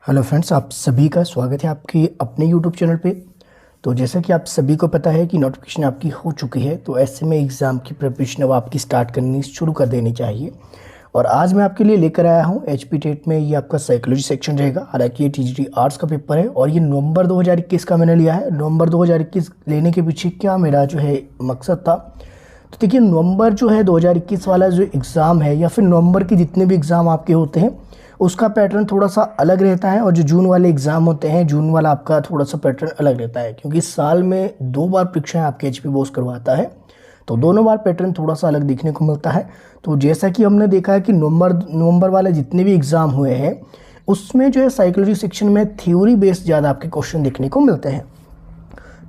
Hello friends, आप सभी का स्वागत है आपके अपने यूट्यूब चैनल पे। तो जैसा कि आप सभी को पता है कि नोटिफिकेशन आपकी हो चुकी है, तो ऐसे में एग्ज़ाम की प्रिपरेशन अब आपकी स्टार्ट करनी शुरू कर देनी चाहिए। और आज मैं आपके लिए लेकर आया हूँ एचपी टेट में ये आपका साइकोलॉजी सेक्शन रहेगा। हालांकि ये टीजीटी आर्ट्स का पेपर है और ये नवंबर 2021 का मैंने लिया है। नवंबर 2021 लेने के पीछे क्या मेरा जो है मकसद था, तो देखिए नवंबर जो है 2021 वाला जो एग्ज़ाम है या फिर नवंबर के जितने भी एग्ज़ाम आपके होते हैं उसका पैटर्न थोड़ा सा अलग रहता है। और जो जून वाले एग्ज़ाम होते हैं, जून वाला आपका थोड़ा सा पैटर्न अलग रहता है, क्योंकि साल में 2 बार परीक्षाएं आपके एचपी बोर्ड करवाता है, तो दोनों बार पैटर्न थोड़ा सा अलग देखने को मिलता है। तो जैसा कि हमने देखा है कि नवंबर वाले जितने भी एग्ज़ाम हुए हैं उसमें जो है साइकोलॉजी सेक्शन में थ्योरी बेस्ड ज़्यादा आपके क्वेश्चन देखने को मिलते हैं।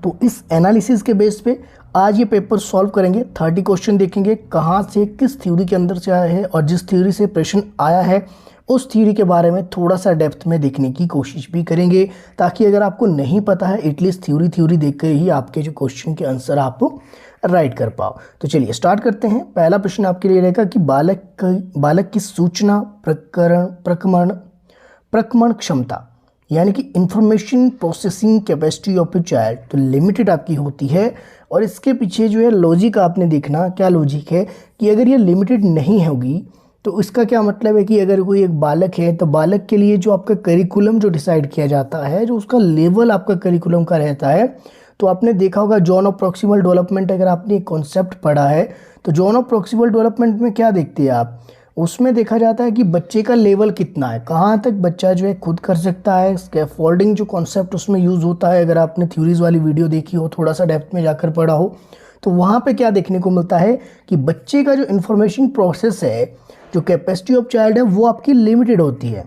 तो इस एनालिसिस के बेस पे आज ये पेपर सॉल्व करेंगे। 30 क्वेश्चन देखेंगे कहाँ से किस थ्योरी के अंदर से आया है, और जिस थ्योरी से प्रश्न आया है उस थ्योरी के बारे में थोड़ा सा डेप्थ में देखने की कोशिश भी करेंगे, ताकि अगर आपको नहीं पता है एटलीस्ट थ्योरी देख कर ही आपके जो क्वेश्चन के आंसर आप राइट कर पाओ। तो चलिए स्टार्ट करते हैं। पहला प्रश्न आपके लिए रहेगा कि बालक की सूचना प्रक्रमण क्षमता यानी कि information processing capacity of a child तो लिमिटेड आपकी होती है। और इसके पीछे जो है लॉजिक आपने देखना, क्या लॉजिक है कि अगर ये लिमिटेड नहीं होगी तो इसका क्या मतलब है कि अगर कोई एक बालक है तो बालक के लिए जो आपका करिकुलम जो डिसाइड किया जाता है, जो उसका लेवल आपका करिकुलम का रहता है, तो आपने देखा होगा जॉन ऑफ प्रॉक्सिमल डेवलपमेंट, अगर आपने एक कॉन्सेप्ट पढ़ा है तो जॉन ऑफ प्रॉक्सिमल डेवलपमेंट में क्या देखते हैं आप, उसमें देखा जाता है कि बच्चे का लेवल कितना है, कहाँ तक बच्चा जो है खुद कर सकता है। स्कैफोल्डिंग जो कॉन्सेप्ट उसमें यूज़ होता है, अगर आपने थ्योरीज वाली वीडियो देखी हो, थोड़ा सा डेप्थ में जाकर पढ़ा हो, तो वहाँ पे क्या देखने को मिलता है कि बच्चे का जो इन्फॉर्मेशन प्रोसेस है, जो कैपेसिटी ऑफ चाइल्ड है, वो आपकी लिमिटेड होती है।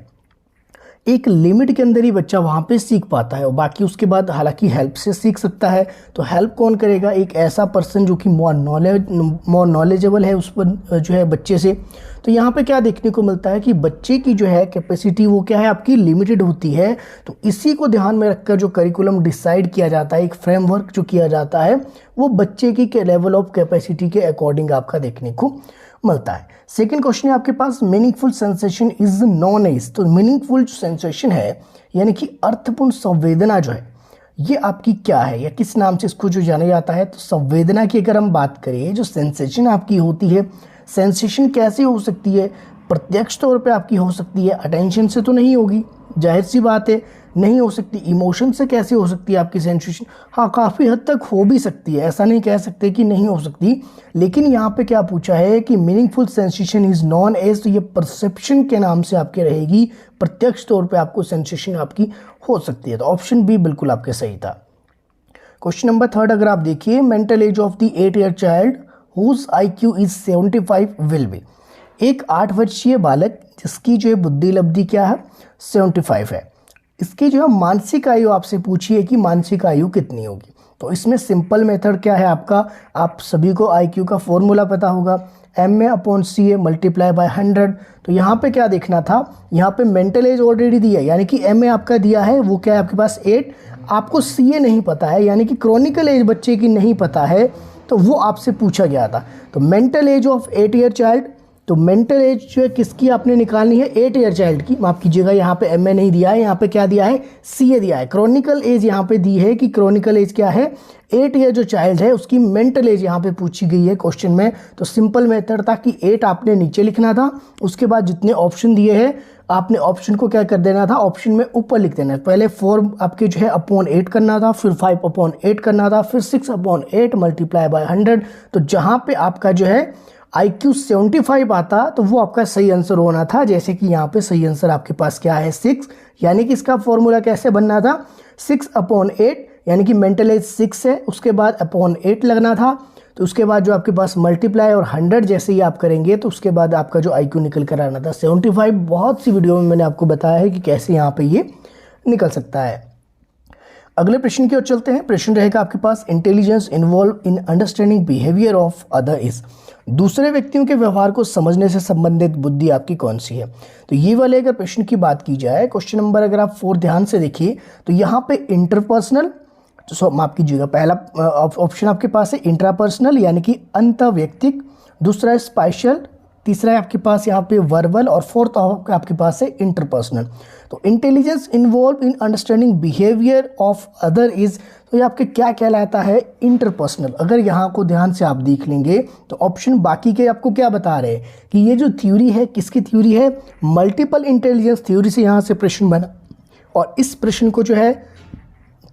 एक लिमिट के अंदर ही बच्चा वहाँ पे सीख पाता है, और बाकी उसके बाद हालांकि हेल्प से सीख सकता है। तो हेल्प कौन करेगा? एक ऐसा पर्सन जो कि मोर नॉलेजेबल है उस पर जो है बच्चे से। तो यहाँ पे क्या देखने को मिलता है कि बच्चे की जो है कैपेसिटी वो क्या है आपकी लिमिटेड होती है। तो इसी को ध्यान में रखकर जो करिकुलम डिसाइड किया जाता है, एक फ्रेमवर्क जो किया जाता है, वो बच्चे की लेवल ऑफ कैपेसिटी के अकॉर्डिंग आपका देखने को मिलता है। सेकंड क्वेश्चन है आपके पास, meaningful sensation is known as. तो मीनिंगफुल जो सेंसेशन है यानी कि अर्थपूर्ण संवेदना जो है, ये आपकी क्या है या किस नाम से इसको जो जाना जाता है। तो संवेदना की अगर हम बात करें, जो सेंसेशन आपकी होती है, सेंसेशन कैसे हो सकती है? प्रत्यक्ष तौर पे आपकी हो सकती है, अटेंशन से तो नहीं होगी, जाहिर सी बात है नहीं हो सकती। इमोशन से कैसे हो सकती है आपकी सेंसेशन? हाँ, काफ़ी हद तक हो भी सकती है, ऐसा नहीं कह सकते कि नहीं हो सकती। लेकिन यहाँ पे क्या पूछा है कि meaningful sensation is known as, तो ये परसेप्शन के नाम से आपके रहेगी। प्रत्यक्ष तौर पे आपको सेंसेशन आपकी हो सकती है। तो ऑप्शन बी बिल्कुल आपके सही था। क्वेश्चन नंबर 3 अगर आप देखिए, mental age of the 8-year child whose IQ is 75 will be. एक 8 वर्षीय बालक जिसकी जो है बुद्धि लब्धि क्या है 75 है, इसकी जो है मानसिक आयु आपसे पूछिए कि मानसिक आयु कितनी होगी। तो इसमें सिंपल मेथड क्या है आपका, आप सभी को IQ का फॉर्मूला पता होगा, MA/CA मल्टीप्लाई बाय 100। तो यहाँ पे क्या देखना था, यहाँ पे मेंटल एज ऑलरेडी दिया है, यानी कि MA आपका दिया है, वो क्या है आपके पास 8, आपको CA नहीं पता है, यानी कि क्रॉनिकल एज बच्चे की नहीं पता है, तो वो आपसे पूछा गया था। तो mental age of 8-year child, तो मेंटल एज जो है किसकी आपने निकालनी है 8-year चाइल्ड की। माफ कीजिएगा, यहाँ पे MA नहीं दिया है, यहाँ पे क्या दिया है CA दिया है। क्रॉनिकल एज यहाँ पे दी है कि क्रॉनिकल एज क्या है 8-year जो चाइल्ड है उसकी मेंटल एज यहाँ पे पूछी गई है क्वेश्चन में। तो सिंपल मेथड था कि 8 आपने नीचे लिखना था, उसके बाद जितने ऑप्शन दिए हैं आपने ऑप्शन को क्या कर देना था, ऑप्शन में ऊपर लिख देना है। पहले 4 आपके जो है अपॉन 8 करना था, फिर 5/8 करना था, फिर 6/8 मल्टीप्लाई बाय 100। तो जहाँ पे आपका जो है IQ 75 आता तो वो आपका सही आंसर होना था। जैसे कि यहाँ पे सही आंसर आपके पास क्या है 6, यानी कि इसका फॉर्मूला कैसे बनना था 6/8, यानी कि मेंटल एज 6 है, उसके बाद अपॉन 8 लगना था। तो उसके बाद जो आपके पास मल्टीप्लाई और 100 जैसे ही आप करेंगे तो उसके बाद आपका जो IQ निकल कर आना था 75। बहुत सी वीडियो में मैंने आपको बताया है कि कैसे यहाँ पे ये निकल सकता है। अगले प्रश्न की ओर चलते हैं। प्रश्न रहेगा आपके पास, intelligence involve in understanding behaviour of other is. दूसरे व्यक्तियों के व्यवहार को समझने से संबंधित बुद्धि आपकी कौन सी है? तो ये वाले अगर प्रश्न की बात की जाए, क्वेश्चन नंबर अगर आप 4 ध्यान से देखिए तो यहाँ पे इंटरपर्सनल, तो माफ कीजिएगा, पहला ऑप्शन आपके पास है इंट्रापर्सनल यानी कि अंतर्वैयक्तिक, दूसरा है स्पाइशियल तीसरा है आपके पास यहाँ पे वर्बल, और फोर्थ आपके पास है इंटरपर्सनल। तो intelligence involve in understanding behaviour of other is, तो ये आपके क्या कहलाता है, इंटरपर्सनल। अगर यहाँ को ध्यान से आप देख लेंगे तो ऑप्शन बाकी के आपको क्या बता रहे हैं कि ये जो थ्योरी है किसकी थ्योरी है, मल्टीपल इंटेलिजेंस थ्योरी से यहाँ से प्रश्न बना। और इस प्रश्न को जो है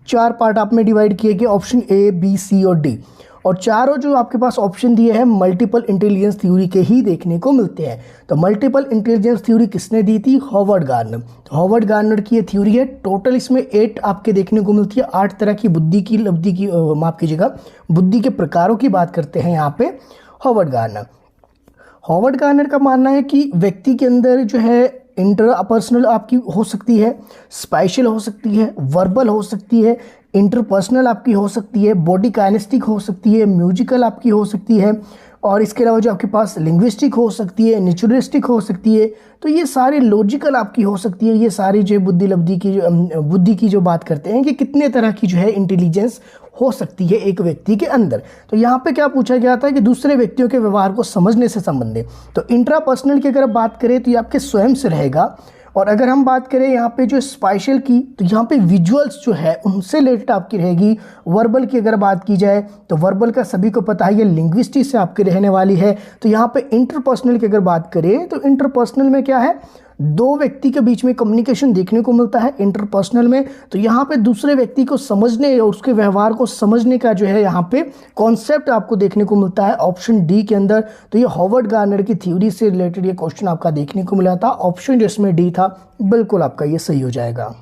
4 पार्ट आप में डिवाइड किए गए, ऑप्शन ए, बी, सी और डी, और चारों जो आपके पास ऑप्शन दिए हैं मल्टीपल इंटेलिजेंस थ्योरी के ही देखने को मिलते हैं। तो मल्टीपल इंटेलिजेंस थ्योरी किसने दी थी, हॉवर्ड गार्डनर। तो हॉवर्ड गार्डनर की ये थ्योरी है। टोटल इसमें 8 आपके देखने को मिलती है, 8 तरह की बुद्धि की लब्धि की माफ कीजिएगा, बुद्धि के प्रकारों की बात करते हैं यहाँ पे हॉवर्ड गार्डनर। हॉवर्ड गार्डनर का मानना है कि व्यक्ति के अंदर जो है इंटरपर्सनल आपकी हो सकती है, स्पेशल हो सकती है, वर्बल हो सकती है, इंटरपर्सनल आपकी हो सकती है, बॉडी काइनेस्टिक हो सकती है, म्यूजिकल आपकी हो सकती है, और इसके अलावा जो आपके पास लिंग्विस्टिक हो सकती है, नेचुरलिस्टिक हो सकती है। तो ये सारी लॉजिकल आपकी हो सकती है। ये सारी जो बुद्धि लब्धि की जो बुद्धि की जो बात करते हैं कि कितने तरह की जो है इंटेलिजेंस हो सकती है एक व्यक्ति के अंदर। तो यहाँ पे क्या पूछा गया था कि दूसरे व्यक्तियों के व्यवहार को समझने से संबंधित। तो इंट्रापर्सनल की अगर बात करें तो ये आपके स्वयं से रहेगा, और अगर हम बात करें यहाँ पे जो स्पेशल की, तो यहाँ पे विजुअल्स जो है उनसे रिलेटेड आपकी रहेगी। वर्बल की अगर बात की जाए तो वर्बल का सभी को पता है ये लिंग्विस्टिक से आपके रहने वाली है। तो यहाँ पे इंटरपर्सनल की अगर बात करें तो इंटरपर्सनल में क्या है, 2 व्यक्ति के बीच में कम्युनिकेशन देखने को मिलता है इंटरपर्सनल में। तो यहाँ पे दूसरे व्यक्ति को समझने और उसके व्यवहार को समझने का जो है यहाँ पे कॉन्सेप्ट आपको देखने को मिलता है ऑप्शन डी के अंदर। तो ये हॉवर्ड गार्डनर की थ्योरी से रिलेटेड ये क्वेश्चन आपका देखने को मिला था। ऑप्शन जो इसमें डी था बिल्कुल आपका ये सही हो जाएगा।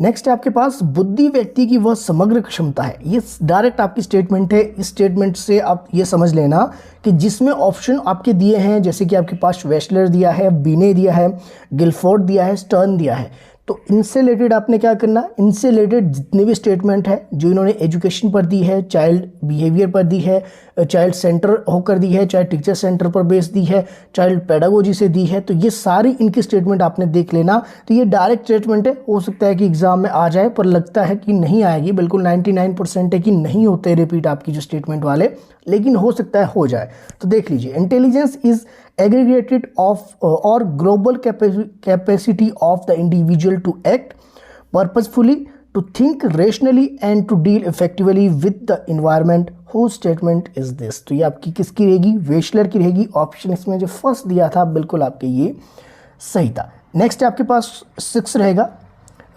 नेक्स्ट है आपके पास बुद्धि व्यक्ति की वह समग्र क्षमता है। ये डायरेक्ट आपकी स्टेटमेंट है। इस स्टेटमेंट से आप ये समझ लेना कि जिसमें ऑप्शन आपके दिए हैं, जैसे कि आपके पास वेस्लर दिया है, बीने दिया है, गिलफोर्ड दिया है, स्टर्न दिया है, तो इनसे रिलेटेड आपने क्या करना, इनसे रिलेटेड जितने भी स्टेटमेंट है जो इन्होंने एजुकेशन पर दी है, चाइल्ड बिहेवियर पर दी है, चाइल्ड सेंटर होकर दी है, चाहे टीचर सेंटर पर बेस दी है, चाइल्ड पेडागोजी से दी है, तो ये सारी इनकी स्टेटमेंट आपने देख लेना। तो ये डायरेक्ट स्टेटमेंट है, हो सकता है कि एग्जाम में आ जाए, पर लगता है कि नहीं आएगी। बिल्कुल 99% है कि नहीं होते रिपीट आपकी जो स्टेटमेंट वाले, लेकिन हो सकता है हो जाए। तो देख लीजिए, intelligence is aggregated of or global capacity of the individual to act purposefully, to think rationally and to deal effectively with the environment. Whose statement is this? तो ये आपकी किसकी रहेगी, वेशलर की रहेगी। ऑप्शन इसमें जो फर्स्ट दिया था बिल्कुल आपके ये सही था। नेक्स्ट आपके पास 6 रहेगा,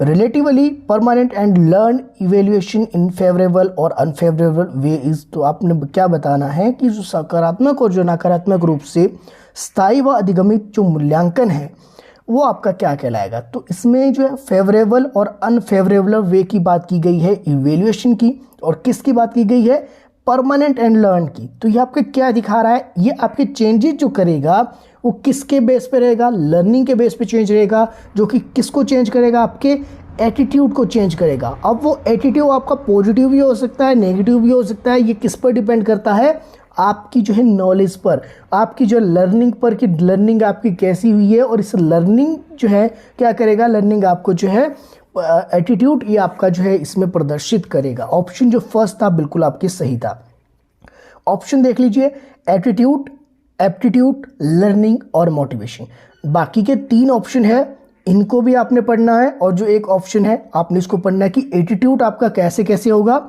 relatively permanent and learn evaluation in favourable और अनफेवरेबल वे इज। तो आपने क्या बताना है कि जो सकारात्मक और जो नकारात्मक रूप से स्थायी व अधिगमित जो मूल्यांकन है वो आपका क्या कहलाएगा। तो इसमें जो है फेवरेबल और अनफेवरेबल वे की बात की गई है, इवेल्युएशन की, और किसकी बात की गई है, परमानेंट एंड लर्न की। तो ये आपके क्या दिखा रहा है, ये आपके चेंजेस जो करेगा वो किसके बेस पे रहेगा, लर्निंग के बेस पे चेंज रहेगा, जो कि किसको चेंज करेगा, आपके एटीट्यूड को चेंज करेगा। अब वो एटीट्यूड आपका पॉजिटिव भी हो सकता है, नेगेटिव भी हो सकता है। ये किस पर डिपेंड करता है, आपकी जो है नॉलेज पर, आपकी जो लर्निंग पर, कि लर्निंग आपकी कैसी हुई है, और इस लर्निंग जो है क्या करेगा, लर्निंग आपको जो है एटीट्यूड ये आपका जो है इसमें प्रदर्शित करेगा। ऑप्शन जो फर्स्ट था बिल्कुल आपके सही था। ऑप्शन देख लीजिए, एटीट्यूड, एप्टीट्यूड, लर्निंग और मोटिवेशन। बाकी के 3 ऑप्शन है, इनको भी आपने पढ़ना है, और जो एक ऑप्शन है आपने इसको पढ़ना है कि एटीट्यूड आपका कैसे कैसे होगा,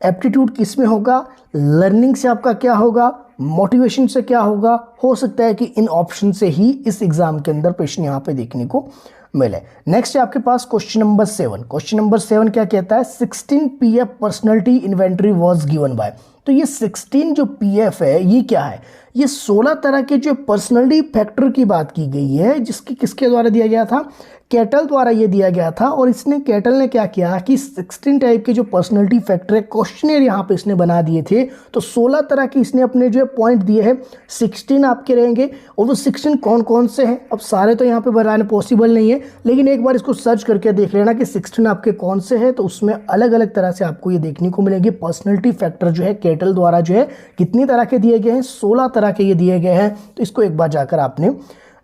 एप्टीट्यूड किस में होगा, लर्निंग से आपका क्या होगा, मोटिवेशन से क्या होगा। हो सकता है कि इन ऑप्शन से ही इस एग्जाम के अंदर प्रश्न यहाँ पे देखने को मिले। नेक्स्ट है आपके पास क्वेश्चन नंबर 7। क्वेश्चन नंबर 7 क्या कहता है, 16 PF personality inventory was given by. तो ये 16 जो PF है ये क्या है, ये 16 तरह के जो पर्सनैलिटी फैक्टर की बात की गई है, जिसकी किसके द्वारा दिया गया था, कैटल द्वारा ये दिया गया था। और इसने कैटल ने क्या किया कि 16 टाइप के जो पर्सनैलिटी फैक्टर है क्वेश्चनर यहाँ पे इसने बना दिए थे। तो 16 तरह की इसने अपने जो पॉइंट दिए हैं, 16 आपके रहेंगे, और वो 16 कौन कौन से हैं, अब सारे तो यहाँ पे बनाने पॉसिबल नहीं है, लेकिन एक बार इसको सर्च करके देख लेना कि 16 आपके कौन से हैं। तो उसमें अलग अलग तरह से आपको ये देखने को मिलेंगे पर्सनैलिटी फैक्टर जो है कैटल द्वारा जो है कितनी तरह के दिए गए हैं, 16 तरह के ये दिए गए हैं। तो इसको एक बार जाकर आपने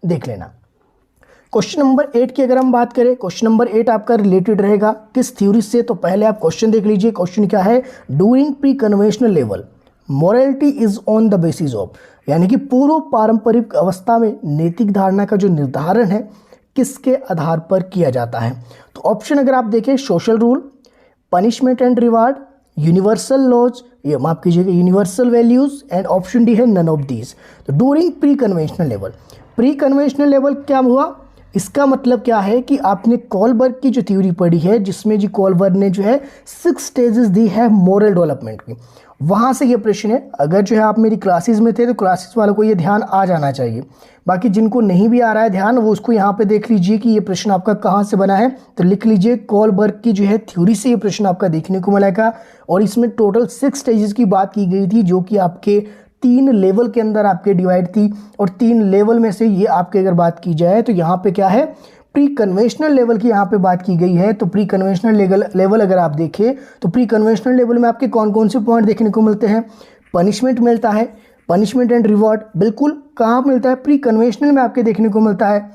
देख लेना। क्वेश्चन नंबर 8 की अगर हम बात करें, क्वेश्चन नंबर 8 आपका रिलेटेड रहेगा किस थ्योरी से, तो पहले आप क्वेश्चन देख लीजिए। क्वेश्चन क्या है, during pre conventional level morality is on the basis of, यानी कि पूर्व पारंपरिक अवस्था में नैतिक धारणा का जो निर्धारण है किसके आधार पर किया जाता है। तो ऑप्शन अगर आप देखें, social rule, punishment and reward, universal laws, ये माफ कीजिएगा universal values, and option D है नन ऑफ दीज। तो during pre conventional level, pre conventional level क्या हुआ, इसका मतलब क्या है कि आपने कोलबर्ग की जो थ्योरी पढ़ी है जिसमें जी कोलबर्ग ने जो है 6 स्टेजेस दी है मोरल डेवलपमेंट की, वहाँ से ये प्रश्न है। अगर जो है आप मेरी क्लासेस में थे तो क्लासेस वालों को ये ध्यान आ जाना चाहिए, बाकी जिनको नहीं भी आ रहा है ध्यान वो उसको यहाँ पे देख लीजिए कि ये प्रश्न आपका कहाँ से बना है। तो लिख लीजिए कोलबर्ग की जो है थ्योरी से ये प्रश्न आपका देखने को मिलेगा, और इसमें टोटल 6 स्टेजेस की बात की गई थी जो कि आपके 3 लेवल के अंदर आपके डिवाइड थी, और 3 लेवल में से ये आपके अगर बात की जाए तो यहाँ पे क्या है, प्री कन्वेंशनल लेवल की यहाँ पे बात की गई है। तो प्री कन्वेंशनल लेवल अगर आप देखें तो प्री कन्वेंशनल लेवल में आपके कौन कौन से पॉइंट देखने को मिलते हैं, पनिशमेंट मिलता है, पनिशमेंट एंड रिवॉर्ड बिल्कुल कहाँ मिलता है, प्री कन्वेंशनल में आपके देखने को मिलता है।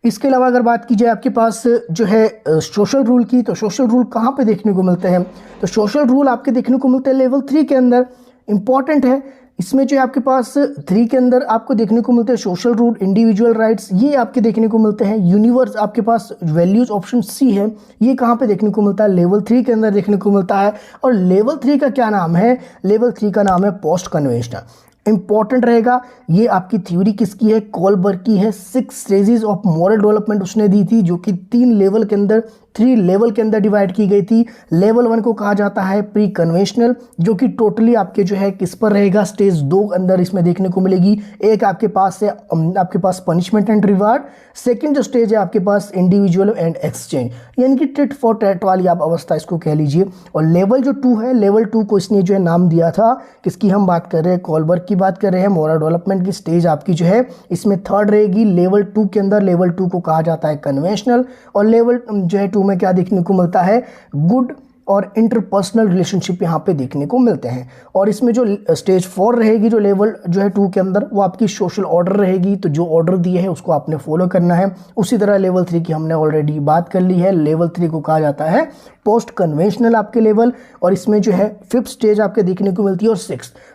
इसके अलावा अगर बात की जाए आपके पास जो है सोशल रूल की, तो सोशल रूल कहाँ पे देखने को मिलते हैं, तो सोशल रूल आपके देखने को मिलते हैं लेवल 3 के अंदर। इंपॉर्टेंट है, इसमें जो है आपके पास 3 के अंदर आपको देखने को मिलते हैं सोशल रूल, इंडिविजुअल राइट्स, ये आपके देखने को मिलते हैं। यूनिवर्स आपके पास वैल्यूज ऑप्शन सी है, ये कहाँ पे देखने को मिलता है, लेवल 3 के अंदर देखने को मिलता है। और लेवल 3 का क्या नाम है, लेवल 3 का नाम है पोस्ट कन्वेंशनल। इंपॉर्टेंट रहेगा, ये आपकी थ्योरी किसकी है, कोलबर्ग की है। 6 स्टेजेस ऑफ मॉरल डेवलपमेंट उसने दी थी जो कि 3 लेवल के अंदर, 3 लेवल के अंदर डिवाइड की गई थी। लेवल 1 को कहा जाता है प्री कन्वेंशनल, जो कि टोटली आपके जो है किस पर रहेगा, स्टेज 2 अंदर इसमें देखने को मिलेगी। एक आपके पास है आपके पास पनिशमेंट एंड रिवार्ड, सेकंड जो स्टेज है आपके पास इंडिविजुअल एंड एक्सचेंज, यानी कि टिट फॉर टैट वाली आप अवस्था इसको कह लीजिए। और लेवल जो 2 है, लेवल 2 को इसने जो है नाम दिया था, किसकी हम बात कर रहे हैं, कोलबर्ग की बात कर रहे हैं। मॉरल डेवलपमेंट की स्टेज आपकी जो है इसमें 3rd रहेगी लेवल 2 के अंदर। लेवल 2 को कहा जाता है कन्वेंशनल, और लेवल जो है 2 में क्या देखने को मिलता है, गुड और इंटरपर्सनल रिलेशनशिप यहाँ पे देखने को मिलते हैं। और इसमें जो स्टेज 4 रहेगी, जो लेवल जो है 2 के अंदर, वो आपकी सोशल ऑर्डर रहेगी। तो जो ऑर्डर दिए है उसको आपने फॉलो करना है। उसी तरह लेवल 3 की हमने ऑलरेडी बात कर ली है। लेवल 3 को कहा जाता है पोस्ट कन्वेंशनल आपके लेवल, और इसमें जो है 5th स्टेज आपके देखने को मिलती है। और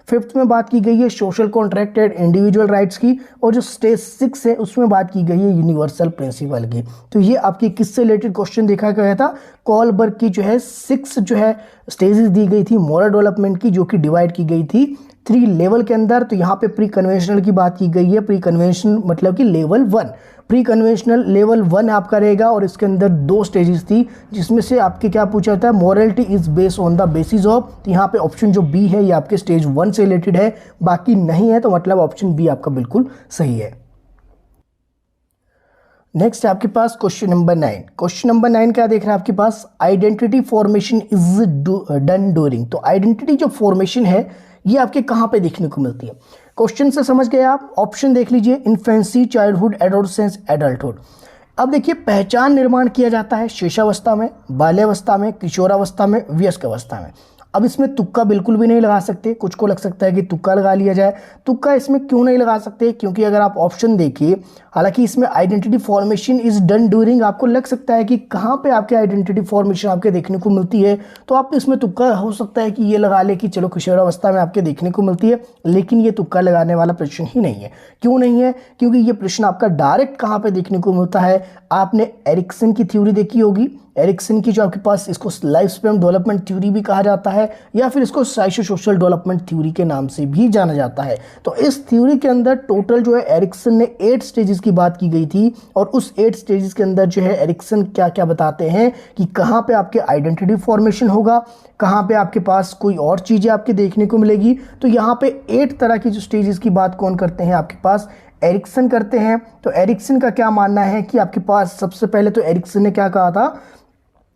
5th में बात की गई है social contract and individual rights की, और जो स्टेज 6 है उसमें बात की गई है यूनिवर्सल प्रिंसिपल की। तो ये आपकी किससे रिलेटेड क्वेश्चन देखा गया था, कोलबर्ग की जो है 6 जो है स्टेजेस दी गई थी मॉरल डेवलपमेंट की, जो कि डिवाइड की गई थी 3 लेवल के अंदर। तो यहाँ पे प्री कन्वेंशनल की बात की गई है। प्री कन्वेंशनल मतलब कि लेवल 1, प्री कन्वेंशनल लेवल 1 आपका रहेगा, और इसके अंदर 2 स्टेजेस थी, जिसमें से आपके क्या पूछा था, morality is based on the basis of. तो यहाँ पे ऑप्शन जो बी है ये आपके स्टेज 1 से रिलेटेड है, बाकी नहीं है, तो मतलब ऑप्शन बी आपका बिल्कुल सही है। नेक्स्ट आपके पास क्वेश्चन नंबर 9। क्वेश्चन नंबर 9 क्या देख रहे हैं आपके पास, identity formation is done during. तो आइडेंटिटी जो फॉर्मेशन है ये आपके कहाँ पे देखने को मिलती है, क्वेश्चन से समझ गए आप। ऑप्शन देख लीजिए, इन्फेंसी, चाइल्डहुड, एडोलसेंस, एडल्टहुड। अब देखिए, पहचान निर्माण किया जाता है शिशावस्था में, बाल्यावस्था में, किशोरावस्था में, वयस्क अवस्था में। अब इसमें तुक्का बिल्कुल भी नहीं लगा सकते। कुछ को लग सकता है कि तुक्का लगा लिया जाए, तुक्का इसमें क्यों नहीं लगा सकते, क्योंकि अगर आप ऑप्शन देखिए, हालांकि इसमें identity formation is done during, आपको लग सकता है कि कहाँ पे आपके आइडेंटिटी फॉर्मेशन आपके देखने को मिलती है, तो आप इसमें तुक्का हो सकता है कि ये लगा ले कि चलो किशोरावस्था में आपके देखने को मिलती है, लेकिन ये तुक्का लगाने वाला प्रश्न ही नहीं है। क्यों नहीं है, क्योंकि ये प्रश्न आपका डायरेक्ट कहाँ पे देखने को मिलता है, आपने एरिक्सन की थ्योरी देखी होगी। एरिक्सन की जो आपके पास, इसको लाइफ स्पैन डेवलपमेंट थ्योरी भी कहा जाता है, या फिर इसको साइको सोशल डेवलपमेंट थ्योरी के नाम से भी जाना जाता है। तो इस थ्योरी के अंदर टोटल जो है एरिक्सन ने 8 स्टेजेस की बात की गई थी, और उस 8 स्टेजेस के अंदर जो है एरिक्सन क्या क्या बताते हैं कि कहाँ पे आपके आइडेंटिटी फॉर्मेशन होगा, कहाँ पे आपके पास कोई और चीज़ें आपके देखने को मिलेगी। तो यहाँ पे 8 तरह की जो स्टेजेस की बात कौन करते हैं, आपके पास एरिक्सन करते हैं। तो एरिक्सन का क्या मानना है कि आपके पास सबसे पहले तो एरिक्सन ने क्या कहा था,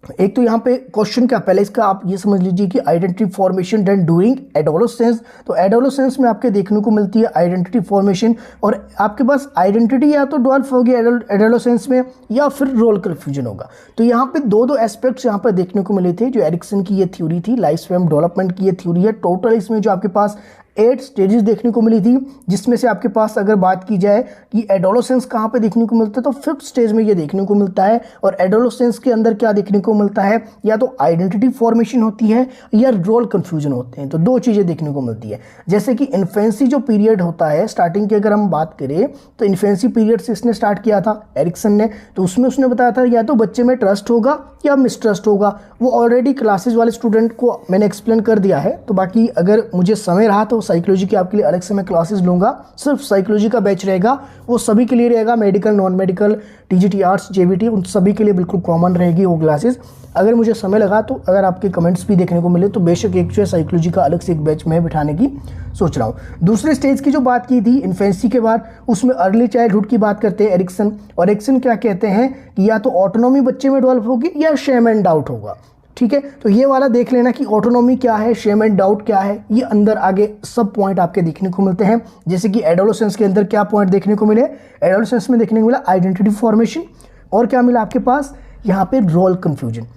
एक तो यहाँ पे क्वेश्चन क्या, पहले इसका आप ये समझ लीजिए कि identity formation done during adolescence. तो एडोलसेंस में आपके देखने को मिलती है आइडेंटिटी फॉर्मेशन, और आपके पास आइडेंटिटी या तो डेवलप होगी एडोलसेंस में, या फिर रोल कन्फ्यूजन होगा। तो यहाँ पे दो एस्पेक्ट्स यहाँ पर देखने को मिले थे। जो एरिक्सन की ये थ्योरी थी, लाइफ स्पैन डेवलपमेंट की ये थ्योरी है, टोटल इसमें जो आपके पास 8 स्टेजेस देखने को मिली थी, जिसमें से आपके पास अगर बात की जाए कि एडोलेसेंस कहाँ पे देखने को मिलता है तो 5th स्टेज में ये देखने को मिलता है। और एडोलेसेंस के अंदर क्या देखने को मिलता है, या तो आइडेंटिटी फॉर्मेशन होती है या रोल कन्फ्यूजन होते हैं। तो दो चीज़ें देखने को मिलती है। जैसे कि इन्फेंसी जो पीरियड होता है स्टार्टिंग की अगर हम बात करें तो इन्फेंसी पीरियड से इसने स्टार्ट किया था एरिक्सन ने। तो उसमें उसने बताया था या तो बच्चे में ट्रस्ट होगा या मिसट्रस्ट होगा। वो ऑलरेडी क्लासेस वाले स्टूडेंट को मैंने एक्सप्लेन कर दिया है। तो बाकी अगर मुझे समय रहा तो साइकोलॉजी की आपके लिए अलग से मैं क्लासेस लूँगा, सिर्फ साइकोलॉजी का बैच रहेगा, वो सभी के लिए रहेगा, medical non medical TGT arts JBT उन सभी के लिए बिल्कुल कॉमन रहेगी वो क्लासेस। अगर मुझे समय लगा तो अगर आपके कमेंट्स भी देखने को मिले तो बेशक एक जो है साइकोलॉजी का अलग से एक बैच में बिठाने की सोच रहा हूँ। दूसरे स्टेज की जो बात की थी इन्फेंसी के बाद, उसमें अर्ली चाइल्डहुड की बात करते हैं एरिक्सन। और एरिक्सन क्या कहते हैं कि या तो ऑटोनॉमी बच्चे में डेवलप होगी या शेम एंड डाउट होगा। ठीक है, तो ये वाला देख लेना कि ऑटोनॉमी क्या है, शेम एंड डाउट क्या है, ये अंदर आगे सब पॉइंट आपके देखने को मिलते हैं। जैसे कि एडोलेसेंस के अंदर क्या पॉइंट देखने को मिले, एडोलेसेंस में देखने को मिला आइडेंटिटी फॉर्मेशन, और क्या मिला आपके पास यहाँ पे रोल कन्फ्यूजन।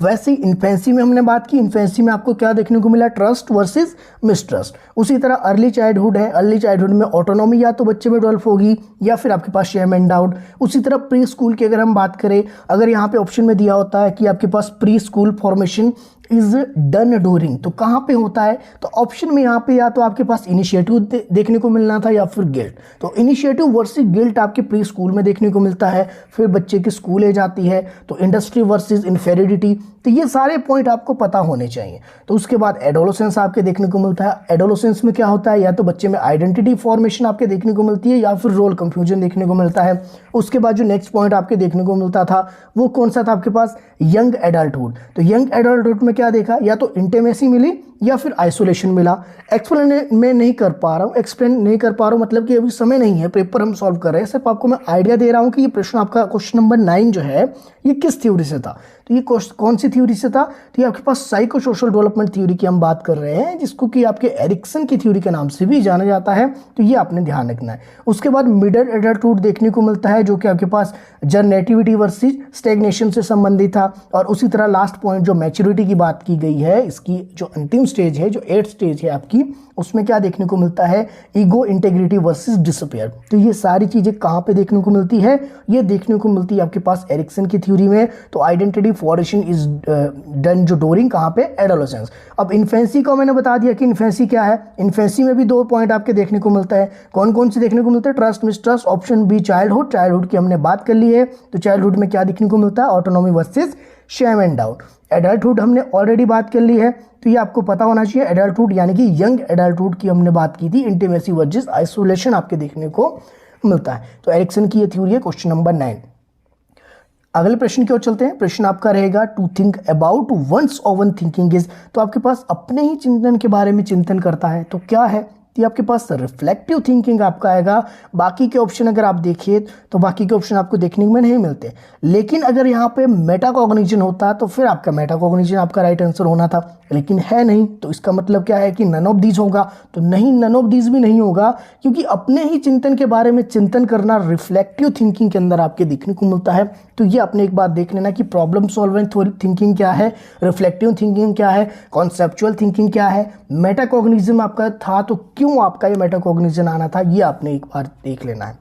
वैसे ही इन्फेंसी में हमने बात की, इन्फेंसी में आपको क्या देखने को मिला, ट्रस्ट वर्सेस मिसट्रस्ट। उसी तरह अर्ली चाइल्डहुड है, अर्ली चाइल्डहुड में ऑटोनॉमी या तो बच्चे में डेवलप होगी या फिर आपके पास शेम एंड डाउट। उसी तरह प्री स्कूल की अगर हम बात करें, अगर यहाँ पे ऑप्शन में दिया होता है कि आपके पास preschool formation is done during, तो कहाँ पे होता है, तो ऑप्शन में यहाँ पे या तो आपके पास इनिशिएटिव देखने को मिलना था या फिर गिल्ट। तो इनिशिएटिव वर्सेस गिल्ट आपके प्री स्कूल में देखने को मिलता है। फिर बच्चे की स्कूल एज आती है तो इंडस्ट्री वर्सेस इन्फेरिडिटी। तो ये सारे पॉइंट आपको पता होने चाहिए। तो उसके बाद एडोलेसेंस आपके देखने को मिलता है। एडोलेसेंस में क्या होता है, या तो बच्चे में आइडेंटिटी फॉर्मेशन आपके देखने को मिलती है या फिर रोल कंफ्यूजन देखने को मिलता है। उसके बाद जो नेक्स्ट पॉइंट आपके देखने को मिलता था वो कौन सा था आपके पास, यंग एडल्टहुड। तो यंग एडल्टहुड में क्या देखा, या तो इंटीमेसी मिली या फिर आइसोलेशन मिला। एक्सप्लेन मैं नहीं कर पा रहा हूँ, एक्सप्लेन नहीं कर पा रहा हूँ मतलब कि अभी समय नहीं है, पेपर हम सॉल्व कर रहे हैं, सिर्फ आपको मैं आइडिया दे रहा हूँ कि ये प्रश्न आपका क्वेश्चन नंबर 9 जो है ये किस थ्योरी से था। तो ये कौन सी थ्योरी से था, तो ये आपके पास साइको सोशल डेवलपमेंट थ्योरी की हम बात कर रहे हैं, जिसको कि आपके एरिक्सन की थ्योरी के नाम से भी जाना जाता है। तो ये आपने ध्यान रखना है। उसके बाद मिडल एडल्टहुड देखने को मिलता है, जो कि आपके पास जनरेटिविटी वर्सेस स्टैग्नेशन से संबंधित था। और उसी तरह लास्ट पॉइंट जो मैच्योरिटी की बात की गई है, इसकी जो अंतिम स्टेज है, जो 8th स्टेज है आपकी, उसमें क्या देखने को मिलता है, ईगो इंटेग्रिटी वर्सेस डिसअपियर। तो ये सारी चीजें कहाँ पे देखने को मिलती है, ये देखने को मिलती है आपके पास एरिक्सन की थ्योरी में। तो आइडेंटिटी फॉर्मेशन इज डन जो डोरिंग कहाँ पे, एडोलेसेंस। अब इन्फेंसी को मैंने बता दिया कि इन्फेंसी क्या है। इन्फेंसी में भी 2 पॉइंट आपके देखने को मिलता है। कौन कौन से देखने को मिलता है, trust mistrust. Option B childhood, childhood की हमने बात कर ली है। तो चाइल्डहुड में क्या देखने को मिलता है, autonomy versus shame and doubt. Adulthood हमने ऑलरेडी बात कर ली है, तो ये आपको पता होना चाहिए। एडल्टहुड यानी कि यंग एडल्टहुड की हमने बात की थी, इंटीमेसी वर्सेस आइसोलेशन आपके देखने को मिलता है। तो एरिक्सन की ये थ्योरी है, क्वेश्चन नंबर 9। अगले प्रश्न की ओर चलते हैं। प्रश्न आपका रहेगा to think about one's own thinking is. तो आपके पास अपने ही चिंतन के बारे में चिंतन करता है तो क्या है, तो आपके पास रिफ्लेक्टिव थिंकिंग आपका आएगा। बाकी के ऑप्शन अगर आप देखिए तो बाकी के ऑप्शन आपको देखने में नहीं मिलते, लेकिन अगर यहाँ पे मेटाकॉग्निशन होता तो फिर आपका मेटाकॉग्निशन आपका राइट आंसर होना था, लेकिन है नहीं। तो इसका मतलब क्या है कि नन ऑफ दीज होगा, तो नहीं, नन ऑफ दीज भी नहीं होगा, क्योंकि अपने ही चिंतन के बारे में चिंतन करना रिफ्लेक्टिव थिंकिंग के अंदर आपके देखने को मिलता है। तो ये आपने एक बात देख लेना कि प्रॉब्लम सॉल्विंग थिंकिंग क्या है, रिफ्लेक्टिव थिंकिंग क्या है, कॉन्सेप्चुअल थिंकिंग क्या है, मेटाकॉग्निज्म आपका था तो क्यों आपका ये मेटाकॉग्निजन आना था, ये आपने एक बार देख लेना है।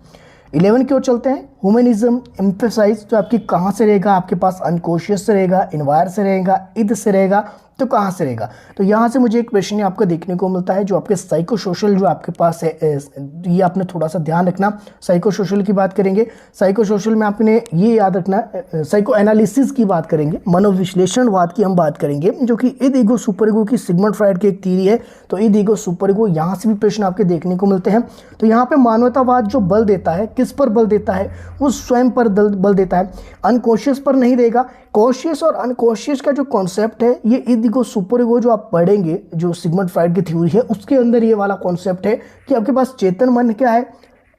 11 की ओर चलते हैं। ह्यूमनिज्म एम्फेसाइज तो आपकी कहाँ से रहेगा, आपके पास अनकॉन्शियस से रहेगा, इन्वायर से रहेगा, इद से रहेगा, तो कहाँ से रहेगा। तो यहाँ से मुझे एक क्वेश्चन आपको देखने को मिलता है जो आपके साइको सोशल जो आपके पास है, ये आपने थोड़ा सा ध्यान रखना। साइको सोशल की बात करेंगे, साइको सोशल में आपने ये याद रखना, साइको एनालिसिस की बात करेंगे, मनोविश्लेषणवाद की हम बात करेंगे, जो कि इद ईगो सुपर ईगो की सिगमंड फ्राइड की एक थ्योरी है। तो इद ईगो सुपर ईगो, यहाँ से भी प्रश्न आपके देखने को मिलते हैं। तो यहाँ पे मानवतावाद जो बल देता है, किस पर बल देता है, वो स्वयं पर बल देता है, अनकॉन्शियस पर नहीं देगा। कॉन्शियस और अनकॉन्शियस का जो कॉन्सेप्ट है, ये इद ईगो सुपर ईगो जो आप पढ़ेंगे, जो सिगमंड फ्राइड की थ्योरी है, उसके अंदर ये वाला कॉन्सेप्ट है कि आपके पास चेतन मन क्या है,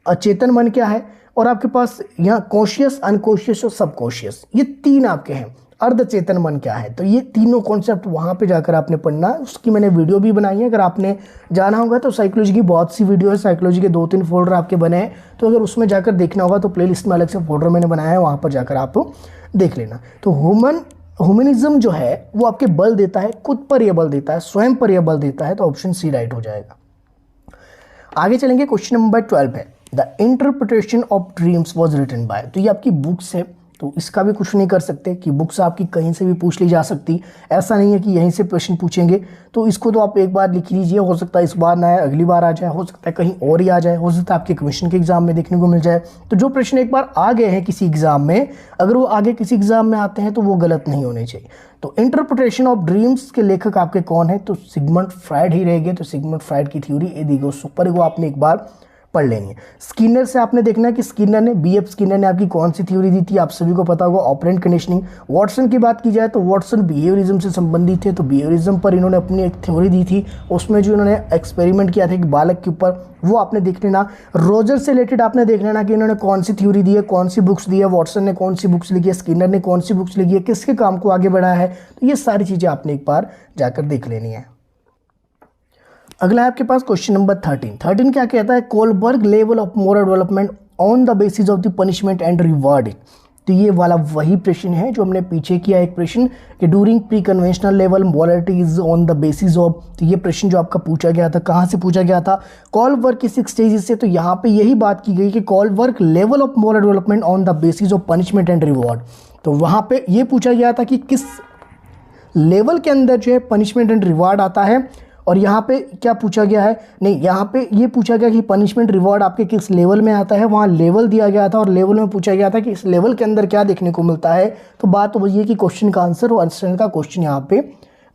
अचेतन मन क्या है, और आपके पास यहाँ कॉन्शियस, अनकॉन्शियस और सबकॉन्शियस, ये 3 आपके हैं। अर्धचेतन मन क्या है, तो ये तीनों कॉन्सेप्ट वहाँ पे जाकर आपने पढ़ना, उसकी मैंने वीडियो भी बनाई है। अगर आपने जाना होगा तो साइकोलॉजी की बहुत सी वीडियो है, साइकोलॉजी के 2-3 फोल्डर आपके बने हैं, तो अगर उसमें जाकर देखना होगा तो प्लेलिस्ट में अलग से फोल्डर मैंने बनाया है, वहाँ पर जाकर आप देख लेना। तो ह्यूमनिज्म जो है वो आपके बल देता है, खुद पर यह बल देता है, स्वयं पर यह बल देता है, तो ऑप्शन सी राइट हो जाएगा। आगे चलेंगे, क्वेश्चन नंबर 12 है the interpretation of dreams was written by. तो ये आपकी बुक्स है, तो इसका भी कुछ नहीं कर सकते कि बुक्स आपकी कहीं से भी पूछ ली जा सकती, ऐसा नहीं है कि यहीं से प्रश्न पूछेंगे। तो इसको तो आप एक बार लिख लीजिए, हो सकता है इस बार ना आए, अगली बार आ जाए, हो सकता है कहीं और ही आ जाए, हो सकता है आपके कमीशन के एग्जाम में देखने को मिल जाए। तो जो प्रश्न एक बार आ गए हैं किसी एग्जाम में, अगर वो आगे किसी एग्जाम में आते हैं तो वो गलत नहीं होने चाहिए। तो इंटरप्रिटेशन ऑफ ड्रीम्स के लेखक आपके कौन है, तो सिगमंड फ्राइड ही रहेंगे। तो सिगमंड फ्राइड की थ्योरी ए दी गो सुपर को आपने एक बार पढ़ लेनी है। स्किनर से आपने देखना है कि स्किनर ने बीएफ स्किनर ने आपकी कौन सी थ्योरी दी थी, आप सभी को पता होगा, ऑपरेंट कंडीशनिंग। वॉटसन की बात की जाए तो वॉटसन बिहेवियरिज्म से संबंधित थे, तो बिहेवियरिज्म पर इन्होंने अपनी एक थ्योरी दी थी, उसमें जो इन्होंने एक्सपेरिमेंट किया था एक बालक के ऊपर, वो आपने देख लेना। रोजर से रिलेटेड आपने देख लेना कि इन्होंने कौन सी थ्योरी दी है, कौन सी बुक्स दी है, वॉटसन ने कौन सी बुक्स लिखी है, स्किनर ने कौन सी बुक्स लिखी है, किसके काम को आगे बढ़ाया है। तो ये सारी चीज़ें आपने एक बार जाकर देख लेनी है। अगला है आपके पास क्वेश्चन नंबर 13 क्या कहता है, Kohlberg level of moral development on the basis of the punishment and reward. तो ये वाला वही प्रश्न है जो हमने पीछे किया एक प्रश्न कि during pre conventional level morality is on the basis of. तो ये प्रश्न जो आपका पूछा गया था, कहाँ से पूछा गया था, कोलबर्ग की 6 स्टेजेस से। तो यहाँ पे यही बात की गई कि Kohlberg level of moral development on the basis of punishment and reward. तो वहाँ पे ये पूछा गया था कि किस लेवल के अंदर जो है पनिशमेंट एंड रिवार्ड आता है, और यहाँ पे क्या पूछा गया है, नहीं यहाँ पे ये पूछा गया कि पनिशमेंट रिवॉर्ड आपके किस लेवल में आता है। वहाँ लेवल दिया गया था और लेवल में पूछा गया था कि इस लेवल के अंदर क्या देखने को मिलता है। तो बात तो वही है कि क्वेश्चन का आंसर और आंसर का क्वेश्चन यहाँ पे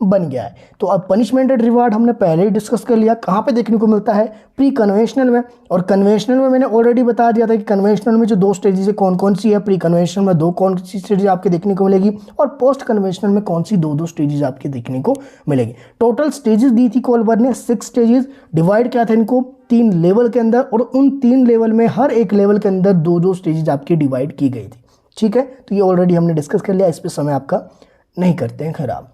बन गया है। तो अब पनिशमेंट एंड रिवार्ड हमने पहले ही डिस्कस कर लिया, कहाँ पे देखने को मिलता है, प्री कन्वेंशनल में। और कन्वेंशनल में मैंने ऑलरेडी बता दिया था कि कन्वेंशनल में जो 2 स्टेजेस है कौन कौन सी है, प्री कन्वेंशनल में 2 कौन सी स्टेजेस आपके देखने को मिलेगी, और पोस्ट कन्वेंशनल में कौन सी 2 स्टेजेस आपके देखने को मिलेगी। टोटल स्टेजेस दी थी कोलबर्ग ने 6 स्टेजेस, डिवाइड किया था इनको 3 लेवल के अंदर, और उन 3 लेवल में हर एक लेवल के अंदर 2 स्टेजेस आपकी डिवाइड की गई थी। ठीक है, तो ये ऑलरेडी हमने डिस्कस कर लिया, इस पर समय आपका नहीं करते हैं खराब।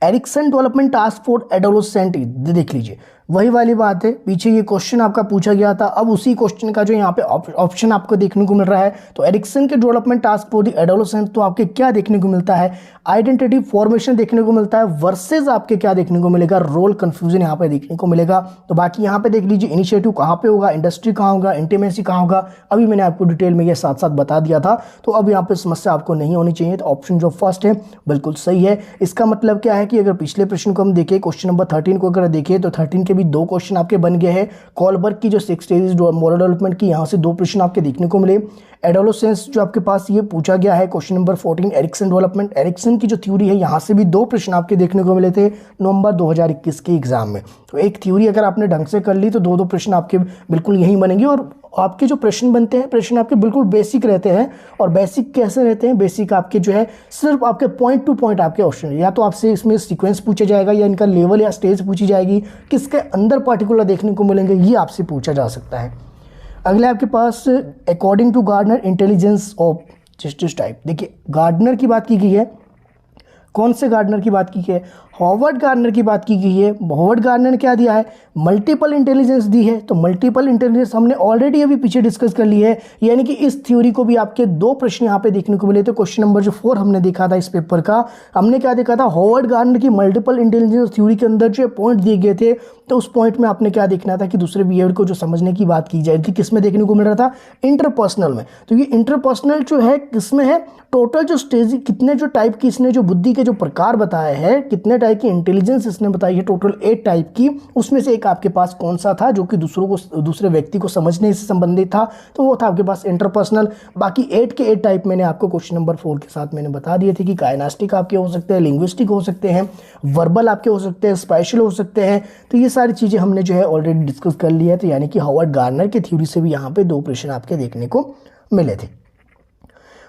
Erikson development task force adolescent, देख लीजिए वही वाली बात है, पीछे ये क्वेश्चन आपका पूछा गया था, अब उसी क्वेश्चन का जो यहाँ पे ऑप्शन आपको देखने को मिल रहा है। तो एरिक्सन के डेवलपमेंट टास्क फोर्स एडोलेसेंट, तो आपके क्या देखने को मिलता है, आइडेंटिटी फॉर्मेशन देखने को मिलता है, वर्सेज आपके क्या देखने को मिलेगा, रोल कंफ्यूजन यहाँ पे देखने को मिलेगा। तो बाकी यहाँ पे देख लीजिए इनिशिएटिव कहाँ पे होगा, इंडस्ट्री कहाँ होगा, इंटीमेसी कहाँ होगा, अभी मैंने आपको डिटेल में ये साथ साथ बता दिया था। तो अब यहाँ पे समस्या आपको नहीं होनी चाहिए। तो ऑप्शन जो फर्स्ट है बिल्कुल सही है। इसका मतलब क्या है कि अगर पिछले प्रश्न को हम देखें, क्वेश्चन नंबर 13 को अगर देखें, तो 13 के भी 2 क्वेश्चन आपके बन गए हैं। कोलबर्ग की जो 6 स्टेजेस मोरल डेवलपमेंट की, यहाँ से 2 प्रश्न आपके देखने को मिले। एडोलेसेंस जो आपके पास ये पूछा गया है question number 14, Erikson development, Erikson की जो थ्योरी है यहाँ से भी 2 प्रश्न आपके देखने को मिले थे नवंबर 2021 के एग्जाम में। तो एक थ्योरी अगर आपने ढंग से कर ली तो 2 प्रश्न आपके बिल्कुल यही बनेंगे, और आपके जो प्रश्न बनते हैं, प्रश्न आपके बिल्कुल बेसिक रहते हैं। और बेसिक कैसे रहते हैं, बेसिक आपके जो है सिर्फ आपके पॉइंट टू पॉइंट आपके क्वेश्चन, या तो आपसे इसमें सीक्वेंस पूछा जाएगा, या इनका लेवल या स्टेज पूछी जाएगी, किसके अंदर पार्टिकुलर देखने को मिलेंगे, ये आपसे पूछा जा सकता है। अगले आपके पास according to Gardner intelligence of justice type. देखिए गार्डनर की बात की गई है, कौन से गार्डनर की बात की गई है, हॉवर्ड गार्डनर की बात की गई है। हॉवर्ड गार्डनर ने क्या दिया है, मल्टीपल इंटेलिजेंस दी है। तो मल्टीपल इंटेलिजेंस हमने ऑलरेडी अभी पीछे डिस्कस कर ली है, यानी कि इस थ्योरी को भी आपके 2 प्रश्न यहाँ पे देखने को मिले थे। क्वेश्चन नंबर जो 4 हमने देखा था इस पेपर का, हमने क्या देखा था, हॉवर्ड गार्डनर की मल्टीपल इंटेलिजेंस थ्योरी के अंदर जो पॉइंट दिए गए थे, तो उस पॉइंट में आपने क्या देखना था कि दूसरे बिहेवियर को जो समझने की बात की जाए थी, किस में देखने को मिल रहा था, इंटरपर्सनल में। तो ये इंटरपर्सनल जो है किसमें है, टोटल जो स्टेज कितने जो टाइप की इसने जो बुद्धि के जो प्रकार बताए हैं, कितने टाइप की इंटेलिजेंस इसने बताई है, टोटल 8 टाइप की, उसमें से एक आपके पास कौन सा था जो कि दूसरे व्यक्ति को समझने से संबंधित था, तो वो था आपके पास इंटरपर्सनल। बाकी 8 के 8 टाइप मैंने आपको क्वेश्चन नंबर 4 के साथ मैंने बता दिए थे कि काइनेस्टिक आपके हो सकते हैं, लिंग्विस्टिक हो सकते हैं, वर्बल आपके हो सकते हैं, स्पेशल हो सकते हैं। तो ये सारी चीज़ें हमने जो है ऑलरेडी डिस्कस कर लिया है। तो यानी कि हॉवर्ड गार्डनर की थ्योरी से भी यहाँ पे 2 प्रश्न आपके देखने को मिले थे।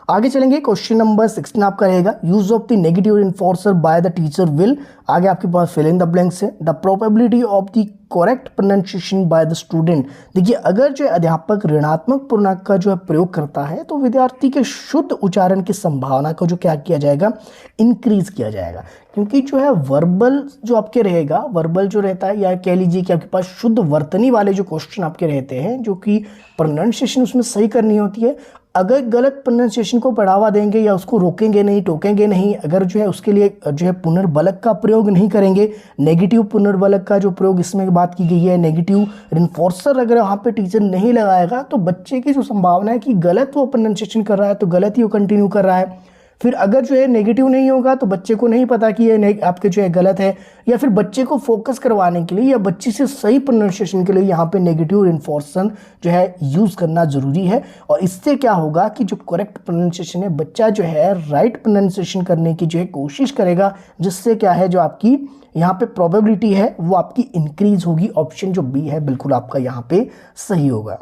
आगे चलेंगे, क्वेश्चन नंबर 16 आपका रहेगा, use of the negative enforcer by the teacher will. आगे आपके पास फिल इन द ब्लैंक्स है, the probability of the correct pronunciation by the student. देखिए अगर जो अध्यापक ऋणात्मक पूर्णांक का जो है प्रयोग करता है, तो विद्यार्थी के शुद्ध उच्चारण की संभावना को जो क्या किया जाएगा, इंक्रीज किया जाएगा। क्योंकि जो है वर्बल जो आपके रहेगा, वर्बल जो रहता है, या कह लीजिए कि आपके पास शुद्ध वर्तनी वाले जो क्वेश्चन आपके रहते हैं, जो कि प्रोनाउंसिएशन उसमें सही करनी होती है, अगर गलत प्रोनाउंसिएशन को बढ़ावा देंगे या उसको रोकेंगे नहीं, टोकेंगे नहीं, अगर जो है उसके लिए जो है पुनर्बलक का प्रयोग नहीं करेंगे, नेगेटिव पुनर्बलक का जो प्रयोग इसमें बात की गई है, नेगेटिव रिन्फोर्सर अगर वहाँ पे टीचर नहीं लगाएगा तो बच्चे की जो संभावना है कि गलत वो प्रोनाउंसिएशन कर रहा है तो गलत ही वो कंटिन्यू कर रहा है। फिर अगर जो है नेगेटिव नहीं होगा तो बच्चे को नहीं पता कि ये आपके जो है गलत है, या फिर बच्चे को फोकस करवाने के लिए या बच्चे से सही प्रोनाउंसिएशन के लिए यहाँ पे नेगेटिव रिन्फोर्सन जो है यूज़ करना ज़रूरी है। और इससे क्या होगा कि जो करेक्ट प्रोनाउंसिएशन है बच्चा जो है राइट प्रोनाउंसिएशन करने की जो है कोशिश करेगा, जिससे क्या है जो आपकी यहाँ पे प्रोबेबिलिटी है वो आपकी इंक्रीज होगी। ऑप्शन जो बी है बिल्कुल आपका यहाँ पे सही होगा।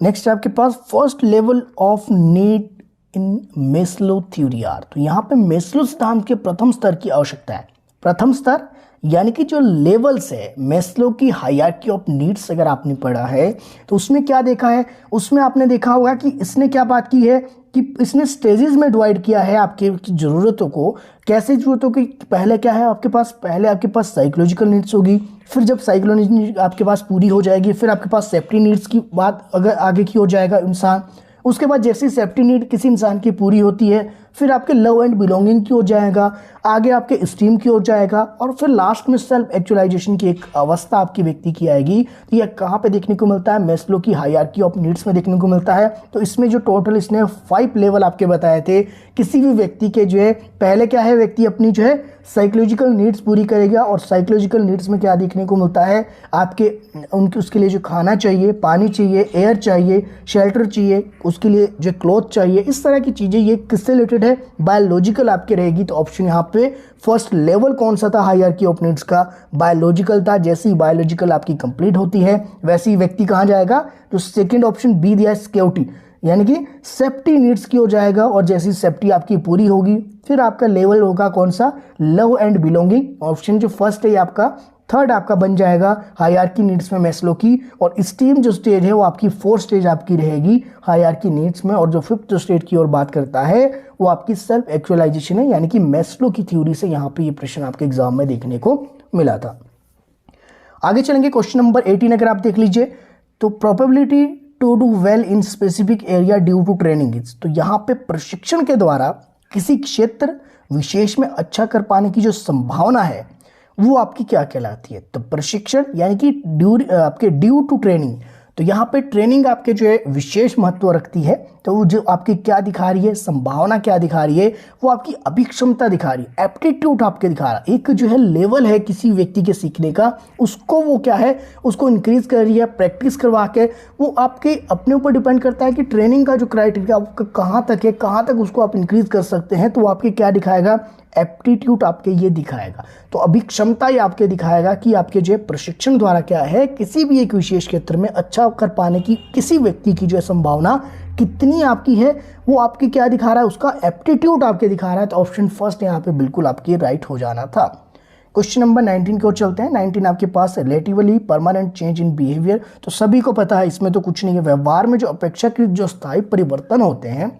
नेक्स्ट आपके पास first level of need in Maslow theory are. तो यहाँ पे मेस्लो सिद्धांत के प्रथम स्तर की आवश्यकता है। प्रथम स्तर यानी कि जो लेवल्स है मेस्लो की हायरार्की ऑफ नीड्स अगर आपने पढ़ा है तो उसमें क्या देखा है, उसमें आपने देखा होगा कि इसने क्या बात की है कि इसने स्टेजेस में डिवाइड किया है आपके ज़रूरतों को। कैसे ज़रूरतों की, पहले क्या है आपके पास, पहले आपके पास साइकोलॉजिकल नीड्स होगी, फिर जब साइकोलॉजिकल नीड आपके पास पूरी हो जाएगी फिर आपके पास सेफ्टी नीड्स की बात अगर आगे की हो जाएगा इंसान। उसके बाद जैसे सेफ्टी नीड किसी इंसान की पूरी होती है फिर आपके लव एंड बिलोंगिंग की हो जाएगा, आगे आपके स्टीम की हो जाएगा, और फिर लास्ट में सेल्फ एक्चुअलाइजेशन की एक अवस्था आपकी व्यक्ति की आएगी। तो यह कहाँ पे देखने को मिलता है, मेस्लो की हायरार्की ऑफ नीड्स में देखने को मिलता है। तो इसमें जो टोटल इसने 5 लेवल आपके बताए थे किसी भी व्यक्ति के जो है, पहले क्या है व्यक्ति अपनी जो है साइकोलॉजिकल नीड्स पूरी करेगा, और साइकोलॉजिकल नीड्स में क्या देखने को मिलता है आपके उनके उसके लिए जो खाना चाहिए, पानी चाहिए, एयर चाहिए, शेल्टर चाहिए, उसके लिए जो क्लॉथ चाहिए, इस तरह की चीज़ें ये किससे रिलेटेड है, बायोलॉजिकल आपके रहेगी। तो ऑप्शन यहाँ पे फर्स्ट लेवल कौन सा था हायरार्की ऑफ नीड्स का, बायोलॉजिकल था। जैसे ही बायोलॉजिकल आपकी कंप्लीट होती है वैसे ही व्यक्ति कहाँ जाएगा, जो सेकेंड ऑप्शन बी दिया है सिक्योरिटी यानी कि सेफ्टी नीड्स की हो जाएगा, और जैसी सेफ्टी आपकी पूरी होगी फिर आपका लेवल होगा कौन सा, लव एंड बिलोंगिंग। ऑप्शन जो फर्स्ट है आपका थर्ड आपका बन जाएगा हायरार्की नीड्स में मेस्लो की, और स्टीम जो स्टेज है वो आपकी 4th स्टेज आपकी रहेगी हायरार्की नीड्स में, और जो 5th स्टेज की ओर बात करता है वो आपकी सेल्फ एक्चुअलाइजेशन है। यानी कि मेस्लो की थ्योरी से यहाँ पे ये प्रश्न आपके एग्जाम में देखने को मिला था। आगे चलेंगे क्वेश्चन नंबर 18 अगर आप देख लीजिए, तो probability to do well in specific area due to training is. तो यहाँ पे प्रशिक्षण के द्वारा किसी क्षेत्र विशेष में अच्छा कर पाने की जो संभावना है वो आपकी क्या कहलाती है, तो प्रशिक्षण यानी कि ड्यू टू ट्रेनिंग। तो यहाँ पे ट्रेनिंग आपके जो है विशेष महत्व रखती है। तो वो जो आपकी क्या दिखा रही है, संभावना क्या दिखा रही है, वो आपकी अभिक्षमता दिखा रही है, एप्टीट्यूड आपके दिखा रहा है। एक जो है लेवल है किसी व्यक्ति के सीखने का, उसको वो क्या है उसको इंक्रीज कर रही है प्रैक्टिस करवा के। वो आपके अपने ऊपर डिपेंड करता है कि ट्रेनिंग का जो क्राइटेरिया आपका कहाँ तक है, कहाँ तक उसको आप इंक्रीज कर सकते हैं। तो वो आपके क्या दिखाएगा, एप्टीट्यूड आपके ये दिखाएगा। तो अभिक्षमता ये आपके दिखाएगा कि आपके जो प्रशिक्षण द्वारा क्या है किसी भी एक विशेष क्षेत्र में अच्छा कर पाने की किसी व्यक्ति की जो है संभावना कितनी आपकी है, वो आपकी क्या दिखा रहा है, उसका एप्टीट्यूड आपके दिखा रहा है। तो ऑप्शन फर्स्ट यहाँ पे बिल्कुल आपके राइट हो जाना था। क्वेश्चन नंबर 19 की ओर चलते हैं। 19 आपके पास relatively permanent change in behaviour. तो सभी को पता है इसमें तो कुछ नहीं है, व्यवहार में जो अपेक्षाकृत जो स्थायी परिवर्तन होते हैं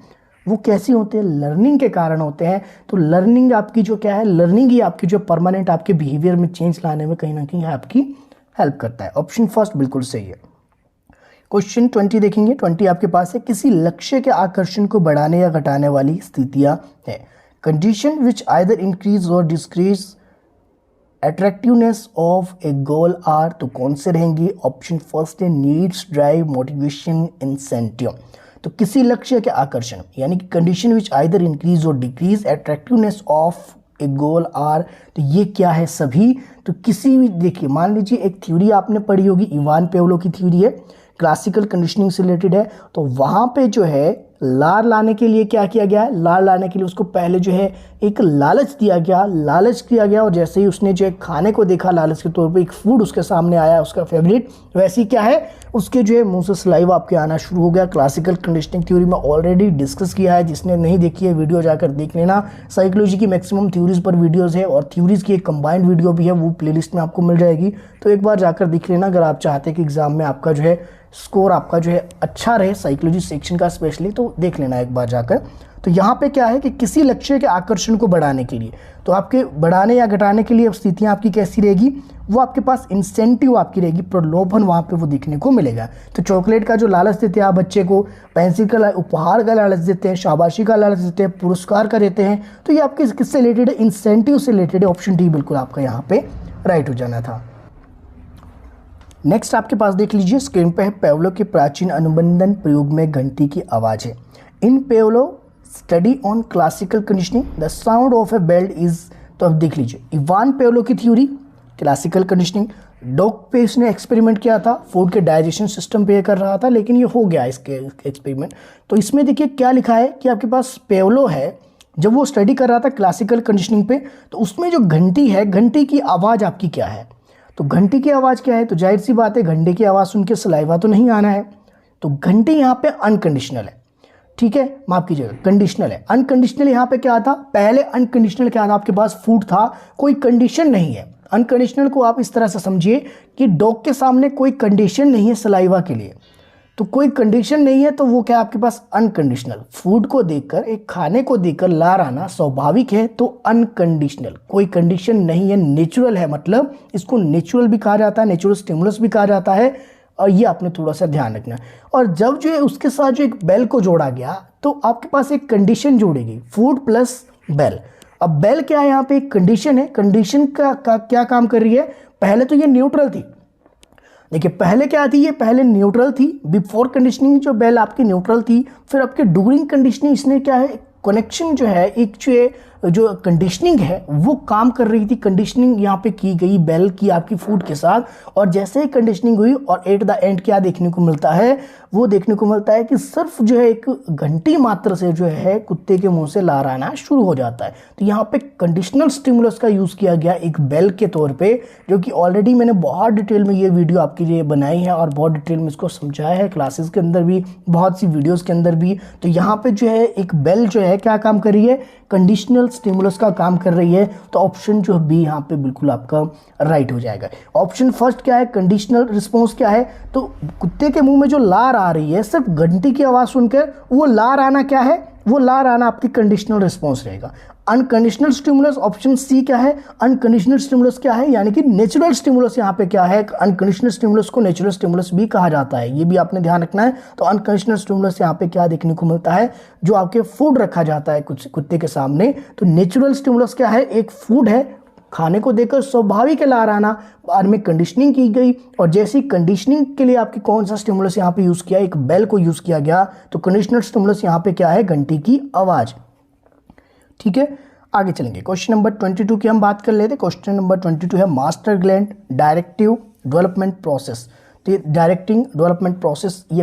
वो कैसे होते हैं, लर्निंग के कारण होते हैं। तो लर्निंग आपकी जो क्या है, लर्निंग ही आपकी जो परमानेंट आपके बिहेवियर में चेंज लाने में कहीं ना कहीं आपकी हेल्प करता है। ऑप्शन फर्स्ट बिल्कुल सही है। क्वेश्चन 20 देखेंगे। 20 आपके पास है, किसी लक्ष्य के आकर्षण को बढ़ाने या घटाने वाली स्थितियां है। Condition which either increase or decrease attractiveness of a goal are. तो कौन से रहेंगे, ऑप्शन फर्स्ट है नीड्स, ड्राइव, मोटिवेशन, इंसेंटिव। तो किसी लक्ष्य के आकर्षण यानी कि condition which either increase or decrease attractiveness of a goal are. तो ये क्या है सभी, तो किसी भी, देखिए मान लीजिए एक थ्योरी आपने पढ़ी होगी, इवान पेवलो की थ्योरी है, क्लासिकल कंडीशनिंग से रिलेटेड है। तो वहाँ पे जो है लार लाने के लिए क्या किया गया है, लार लाने के लिए उसको पहले जो है एक लालच दिया गया, और जैसे ही उसने जो है खाने को देखा लालच के तौर पे, एक फूड उसके सामने आया उसका फेवरेट, वैसे ही क्या है उसके जो है मुंह से सलाइवा आपके आना शुरू हो गया। क्लासिकल कंडीशनिंग थ्योरी में ऑलरेडी डिस्कस किया है, जिसने नहीं देखी है वीडियो जाकर देख लेना। साइकोलॉजी की मैक्सिमम थ्योरीज पर वीडियोज़ है, और थ्योरीज की एक कंबाइंड वीडियो भी है, वो प्लेलिस्ट में आपको मिल जाएगी। तो एक बार जाकर देख लेना अगर आप चाहते हैं कि एग्जाम में आपका जो है स्कोर आपका जो है अच्छा रहे साइकोलॉजी सेक्शन का स्पेशली, तो देख लेना एक बार जाकर। तो यहाँ पे क्या है कि किसी लक्ष्य के आकर्षण को बढ़ाने के लिए, तो आपके बढ़ाने या घटाने के लिए स्थितियाँ आपकी कैसी रहेगी, वो आपके पास इंसेंटिव आपकी रहेगी, प्रलोभन वहाँ पे वो देखने को मिलेगा। तो चॉकलेट का जो लालच देते हैं आप बच्चे को, पेंसिल का उपहार का लालच देते हैं, शाबाशी का लालच देते हैं, पुरस्कार का देते हैं, तो ये आपके किससे रिलेटेड है, इंसेंटिव से रिलेटेड है। ऑप्शन डी बिल्कुल आपका यहाँ पे राइट हो जाना था। नेक्स्ट आपके पास देख लीजिए स्क्रीन पे है, पेवलो के प्राचीन अनुबंधन प्रयोग में घंटी की आवाज़ है। In Pavlov study on classical conditioning the sound of a bell is, तो अब देख लीजिए इवान पेवलो की थ्योरी क्लासिकल कंडीशनिंग, डॉग पे इसने एक्सपेरिमेंट किया था, फूड के डाइजेशन सिस्टम पे कर रहा था, लेकिन ये हो गया इसके एक्सपेरिमेंट। तो इसमें देखिए क्या लिखा है कि आपके पास पेवलो है, जब वो स्टडी कर रहा था क्लासिकल कंडीशनिंग पे, तो उसमें जो घंटी है, घंटी की आवाज़ आपकी क्या है, तो घंटी की आवाज़ क्या है, तो जाहिर सी बात है घंटे की आवाज़ सुन के सलाइवा तो नहीं आना है, तो घंटी यहाँ पे अनकंडीशनल है, ठीक है, माफ कीजिएगा कंडीशनल है। अनकंडीशनल यहाँ पे क्या था, पहले अनकंडीशनल क्या था, आपके पास फूड था, कोई कंडीशन नहीं है। अनकंडीशनल को आप इस तरह से समझिए कि डॉग के सामने कोई कंडीशन नहीं है सलाइवा के लिए, तो कोई कंडीशन नहीं है, तो वो क्या आपके पास अनकंडीशनल। फूड को देखकर, एक खाने को देखकर लार आना स्वाभाविक है, तो अनकंडीशनल, कोई कंडीशन नहीं है, नेचुरल है, मतलब इसको नेचुरल भी कहा जाता है, नेचुरल स्टिमुलस भी कहा जाता है, और ये आपने थोड़ा सा ध्यान रखना है। और जब जो है उसके साथ जो एक बेल को जोड़ा गया, तो आपके पास एक कंडीशन जोड़ी गई, फूड प्लस बेल। अब बेल क्या है, यहाँ पे एक कंडीशन है, कंडीशन का क्या काम कर रही है, पहले तो ये न्यूट्रल थी, देखिए पहले क्या थी, ये पहले न्यूट्रल थी, बिफोर कंडीशनिंग जो बेल आपकी न्यूट्रल थी, फिर आपके ड्यूरिंग कंडीशनिंग इसने क्या है, कनेक्शन जो है, एक जो कंडीशनिंग है वो काम कर रही थी, कंडीशनिंग यहाँ पे की गई बेल की आपकी फूड के साथ, और जैसे ही कंडीशनिंग हुई और एट द एंड क्या देखने को मिलता है, वो देखने को मिलता है कि सिर्फ जो है एक घंटी मात्र से जो है कुत्ते के मुंह से लार आना शुरू हो जाता है। तो यहाँ पे कंडीशनल स्टिमुलस का यूज़ किया गया एक बेल के तौर पे, जो कि ऑलरेडी मैंने बहुत डिटेल में ये वीडियो आपके लिए बनाई है और बहुत डिटेल में इसको समझाया है क्लासेस के अंदर भी, बहुत सी वीडियोज़ के अंदर भी। तो यहाँ पे जो है एक बेल जो है क्या काम कर रही है, कंडीशनल स्टिमुलस का काम कर रही है। तो ऑप्शन जो बी यहाँ पे बिल्कुल आपका राइट हो जाएगा। ऑप्शन फर्स्ट क्या है, कंडीशनल रिस्पॉन्स क्या है, तो कुत्ते के मुंह में जो लार आ रही है सिर्फ घंटी की आवाज़ सुनकर, वो लार आना क्या है, वो लार आना आपकी कंडीशनल रिस्पॉन्स रहेगा। अनकंडीशनल स्टिमुलस ऑप्शन सी क्या है, अनकंडीशनल स्टिमुलस क्या है, यानी कि नेचुरल स्टिमुलस यहाँ पे क्या है, अनकंडीशनल स्टिमुलस को नेचुरल स्टिमुलस भी कहा जाता है, ये भी आपने ध्यान रखना है। तो अनकंडीशनल स्टिमुलस यहाँ पे क्या देखने को मिलता है, जो आपके फूड रखा जाता है कुछ कुत्ते के सामने, तो नेचुरल स्टिमुलस क्या है, एक फूड है, खाने को देखकर स्वाभाविक लार आना, बाद में कंडीशनिंग की गई, और जैसी कंडीशनिंग के लिए आपकी कौन सा स्टिमुलस यहाँ पे यूज़ किया, एक बेल को यूज़ किया गया, तो कंडीशनल स्टिमुलस यहाँ पे क्या है, घंटी की आवाज़। ठीक है, आगे चलेंगे। क्वेश्चन नंबर 22 की हम बात कर लेते हैं। क्वेश्चन नंबर 22 है master gland directive development process. तो ये डायरेक्टिंग डेवलपमेंट प्रोसेस ये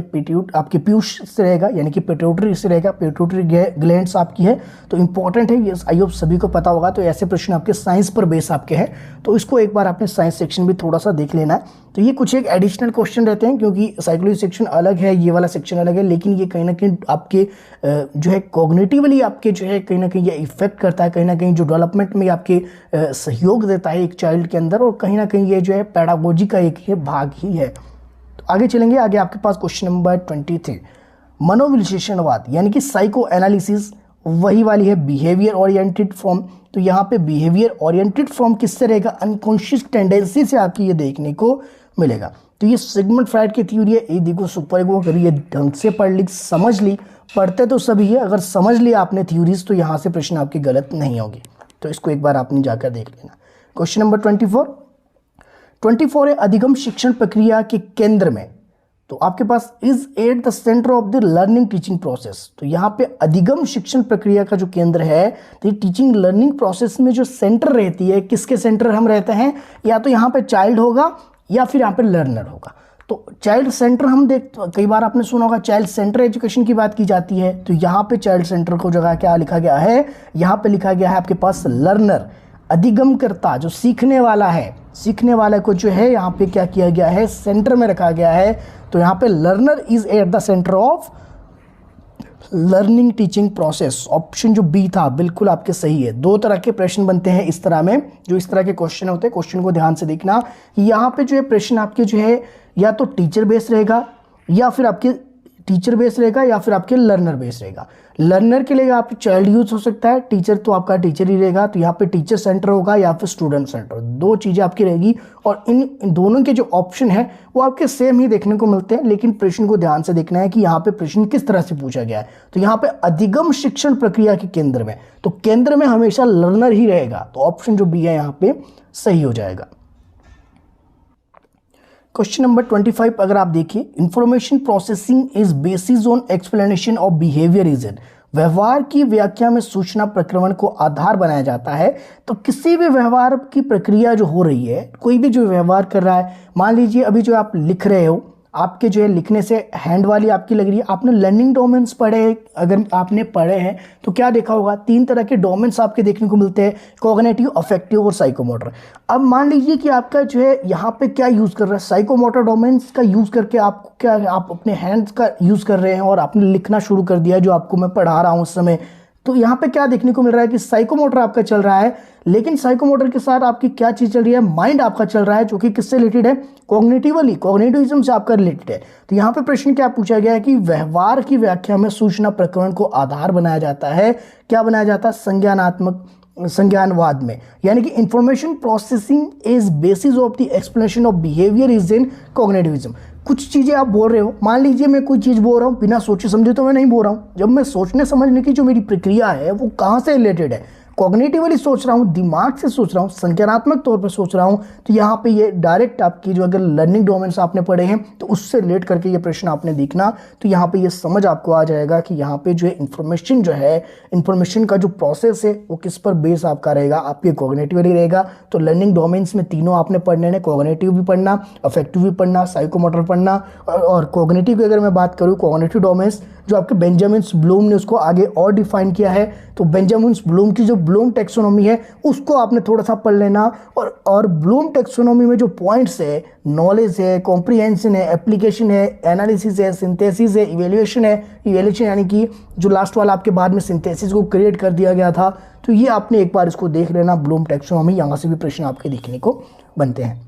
आपके पीयूष से रहेगा, यानी कि पिट्यूटरी से रहेगा, पिट्यूटरी ग्लैंड्स आपकी है, तो इंपॉर्टेंट है ये, आई होप सभी को पता होगा। तो ऐसे प्रश्न आपके साइंस पर बेस आपके हैं, तो इसको एक बार आपने साइंस सेक्शन भी थोड़ा सा देख लेना है। तो ये कुछ एक एडिशनल क्वेश्चन रहते हैं, क्योंकि साइकोलॉजी सेक्शन अलग है, ये वाला सेक्शन अलग है, लेकिन ये कहीं ना कहीं आपके जो है कॉग्निटिवली आपके जो है कहीं ना कहीं ये इफेक्ट करता है, कहीं ना कहीं जो डेवलपमेंट में आपके सहयोग देता है एक चाइल्ड के अंदर, और कहीं ना कहीं ये जो है पैडागोजी का एक ये भाग ही है। तो आगे चलेंगे, आगे आपके पास क्वेश्चन नंबर 23 मनोविश्लेषणवाद यानी कि साइको एनालिसिस, वही वाली है बिहेवियर ओरिएंटेड फॉर्म। तो यहाँ पे बिहेवियर ओरिएंटेड फॉर्म किससे रहेगा, अनकॉन्शियस टेंडेंसी से आपकी ये देखने को मिलेगा। तो ये सिगमंड फ्राइड की थ्योरी है, ये देखो सुपर ईगो करी, ये ढंग से पढ़ ली, समझ ली, पढ़ते तो सभी है, अगर समझ लिया आपने थ्योरीज तो यहाँ से प्रश्न आपकी गलत नहीं होगी। तो इसको एक बार आपने जाकर देख लेना। क्वेश्चन नंबर 24 है अधिगम शिक्षण प्रक्रिया के केंद्र में, तो आपके पास is at the centre of the learning teaching process. तो यहाँ पे अधिगम शिक्षण प्रक्रिया का जो केंद्र है, तो ये टीचिंग लर्निंग प्रोसेस में जो सेंटर रहती है, किसके सेंटर हम रहते हैं, या तो यहाँ पे चाइल्ड होगा या फिर यहाँ पे लर्नर होगा। तो चाइल्ड सेंटर हम कई बार आपने सुना होगा चाइल्ड सेंटर एजुकेशन की बात की जाती है, तो यहाँ पे चाइल्ड सेंटर को जगह क्या लिखा गया है, यहाँ पे लिखा गया है आपके पास लर्नर, अधिगमकर्ता जो सीखने वाला है, सीखने वाले को जो है यहाँ पे क्या किया गया है, सेंटर में रखा गया है। तो यहाँ पे learner is at the centre of learning teaching process. Option जो बी था बिल्कुल आपके सही है। दो तरह के प्रश्न बनते हैं इस तरह में, जो इस तरह के क्वेश्चन होते हैं, क्वेश्चन को ध्यान से देखना। यहाँ पे जो है प्रश्न आपके जो है या तो टीचर बेस्ड रहेगा या फिर आपके टीचर बेस रहेगा या फिर आपके लर्नर बेस रहेगा। लर्नर के लिए आप चाइल्ड यूज हो सकता है, टीचर तो आपका टीचर ही रहेगा, तो यहाँ पे टीचर सेंटर होगा या फिर स्टूडेंट सेंटर, दो चीज़ें आपकी रहेगी। और इन दोनों के जो ऑप्शन है वो आपके सेम ही देखने को मिलते हैं, लेकिन प्रश्न को ध्यान से देखना है कि यहाँ पे प्रश्न किस तरह से पूछा गया है। तो यहाँ पे अधिगम शिक्षण प्रक्रिया के केंद्र में, तो केंद्र में हमेशा लर्नर ही रहेगा, तो ऑप्शन जो बी है यहाँ पे सही हो जाएगा। क्वेश्चन नंबर 25 अगर आप देखिए, information processing is basis on explanation of behaviour reason. व्यवहार की व्याख्या में सूचना प्रक्रमण को आधार बनाया जाता है। तो किसी भी व्यवहार की प्रक्रिया जो हो रही है, कोई भी जो व्यवहार कर रहा है, मान लीजिए अभी जो आप लिख रहे हो, आपके जो है लिखने से हैंड वाली आपकी लग रही है, आपने लर्निंग डोमेन्स पढ़े, अगर आपने पढ़े हैं तो क्या देखा होगा, 3 तरह के डोमेन्स आपके देखने को मिलते हैं, कॉग्निटिव, अफेक्टिव और साइकोमोटर। अब मान लीजिए कि आपका जो है यहाँ पे क्या यूज़ कर रहा है, साइकोमोटर डोमेन्स का यूज़ करके आपको क्या, आप अपने हैंड्स का यूज़ कर रहे हैं और आपने लिखना शुरू कर दिया जो आपको मैं पढ़ा रहा हूँ उस समय। तो यहाँ पे क्या देखने को मिल रहा है कि साइकोमोटर आपका चल रहा है, लेकिन साइकोमोटर के साथ आपकी क्या चीज चल रही है, माइंड आपका चल रहा है, जो कि किससे रिलेटेड है, कॉग्निटिवली, कॉग्निटिविज्म से आपका रिलेटेड है। तो यहाँ पे प्रश्न क्या पूछा गया है कि व्यवहार की व्याख्या में सूचना प्रक्रमण को आधार बनाया जाता है, क्या बनाया जाता है, संज्ञानात्मक संज्ञानवाद में, यानी कि information processing is basis of the explanation of behaviour is in cognitivism. कुछ चीज़ें आप बोल रहे हो, मान लीजिए मैं कोई चीज़ बोल रहा हूँ बिना सोचे समझे, तो मैं नहीं बोल रहा हूँ। जब मैं सोचने समझने की जो मेरी प्रक्रिया है वो कहाँ से रिलेटेड है, कॉग्निटिवली सोच रहा हूँ, दिमाग से सोच रहा हूँ, संज्ञानात्मक तौर पर सोच रहा हूँ, तो यहाँ पे ये डायरेक्ट आपकी जो अगर लर्निंग डोमेन्स आपने पढ़े हैं तो उससे रिलेट करके ये प्रश्न आपने देखना, तो यहाँ पे ये समझ आपको आ जाएगा कि यहाँ पे जो है इन्फॉर्मेशन जो है, इन्फॉर्मेशन का जो प्रोसेस है वो किस पर बेस आपका रहेगा, आपके कॉग्निटिवली रहेगा। तो लर्निंग डोमेन्स में तीनों आपने पढ़ने हैं, कॉग्निटिव भी पढ़ना, अफेक्टिव भी पढ़ना, साइकोमोटर पढ़ना। और कॉग्निटिव की अगर मैं बात करूँ, कॉग्निटिव डोमेन्स जो आपके बेंजामिन ब्लूम ने उसको आगे और डिफाइन किया है, तो बेंजामिन ब्लूम की जो ब्लूम टेक्सोनोमी है उसको आपने थोड़ा सा पढ़ लेना। और ब्लूम टेक्सोनोमी में जो पॉइंट्स है, नॉलेज है, कॉम्प्रिहेंशन है, एप्लीकेशन है, एनालिसिस है, सिंथेसिस है, इवेल्युएशन है। इवेल्युएशन यानी कि जो लास्ट वाला आपके बाद में सिंथेसिस को क्रिएट कर दिया गया था, तो ये आपने एक बार इसको देख लेना, ब्लूम टेक्सोनोमी, यहाँ से भी प्रश्न आपके देखने को बनते हैं।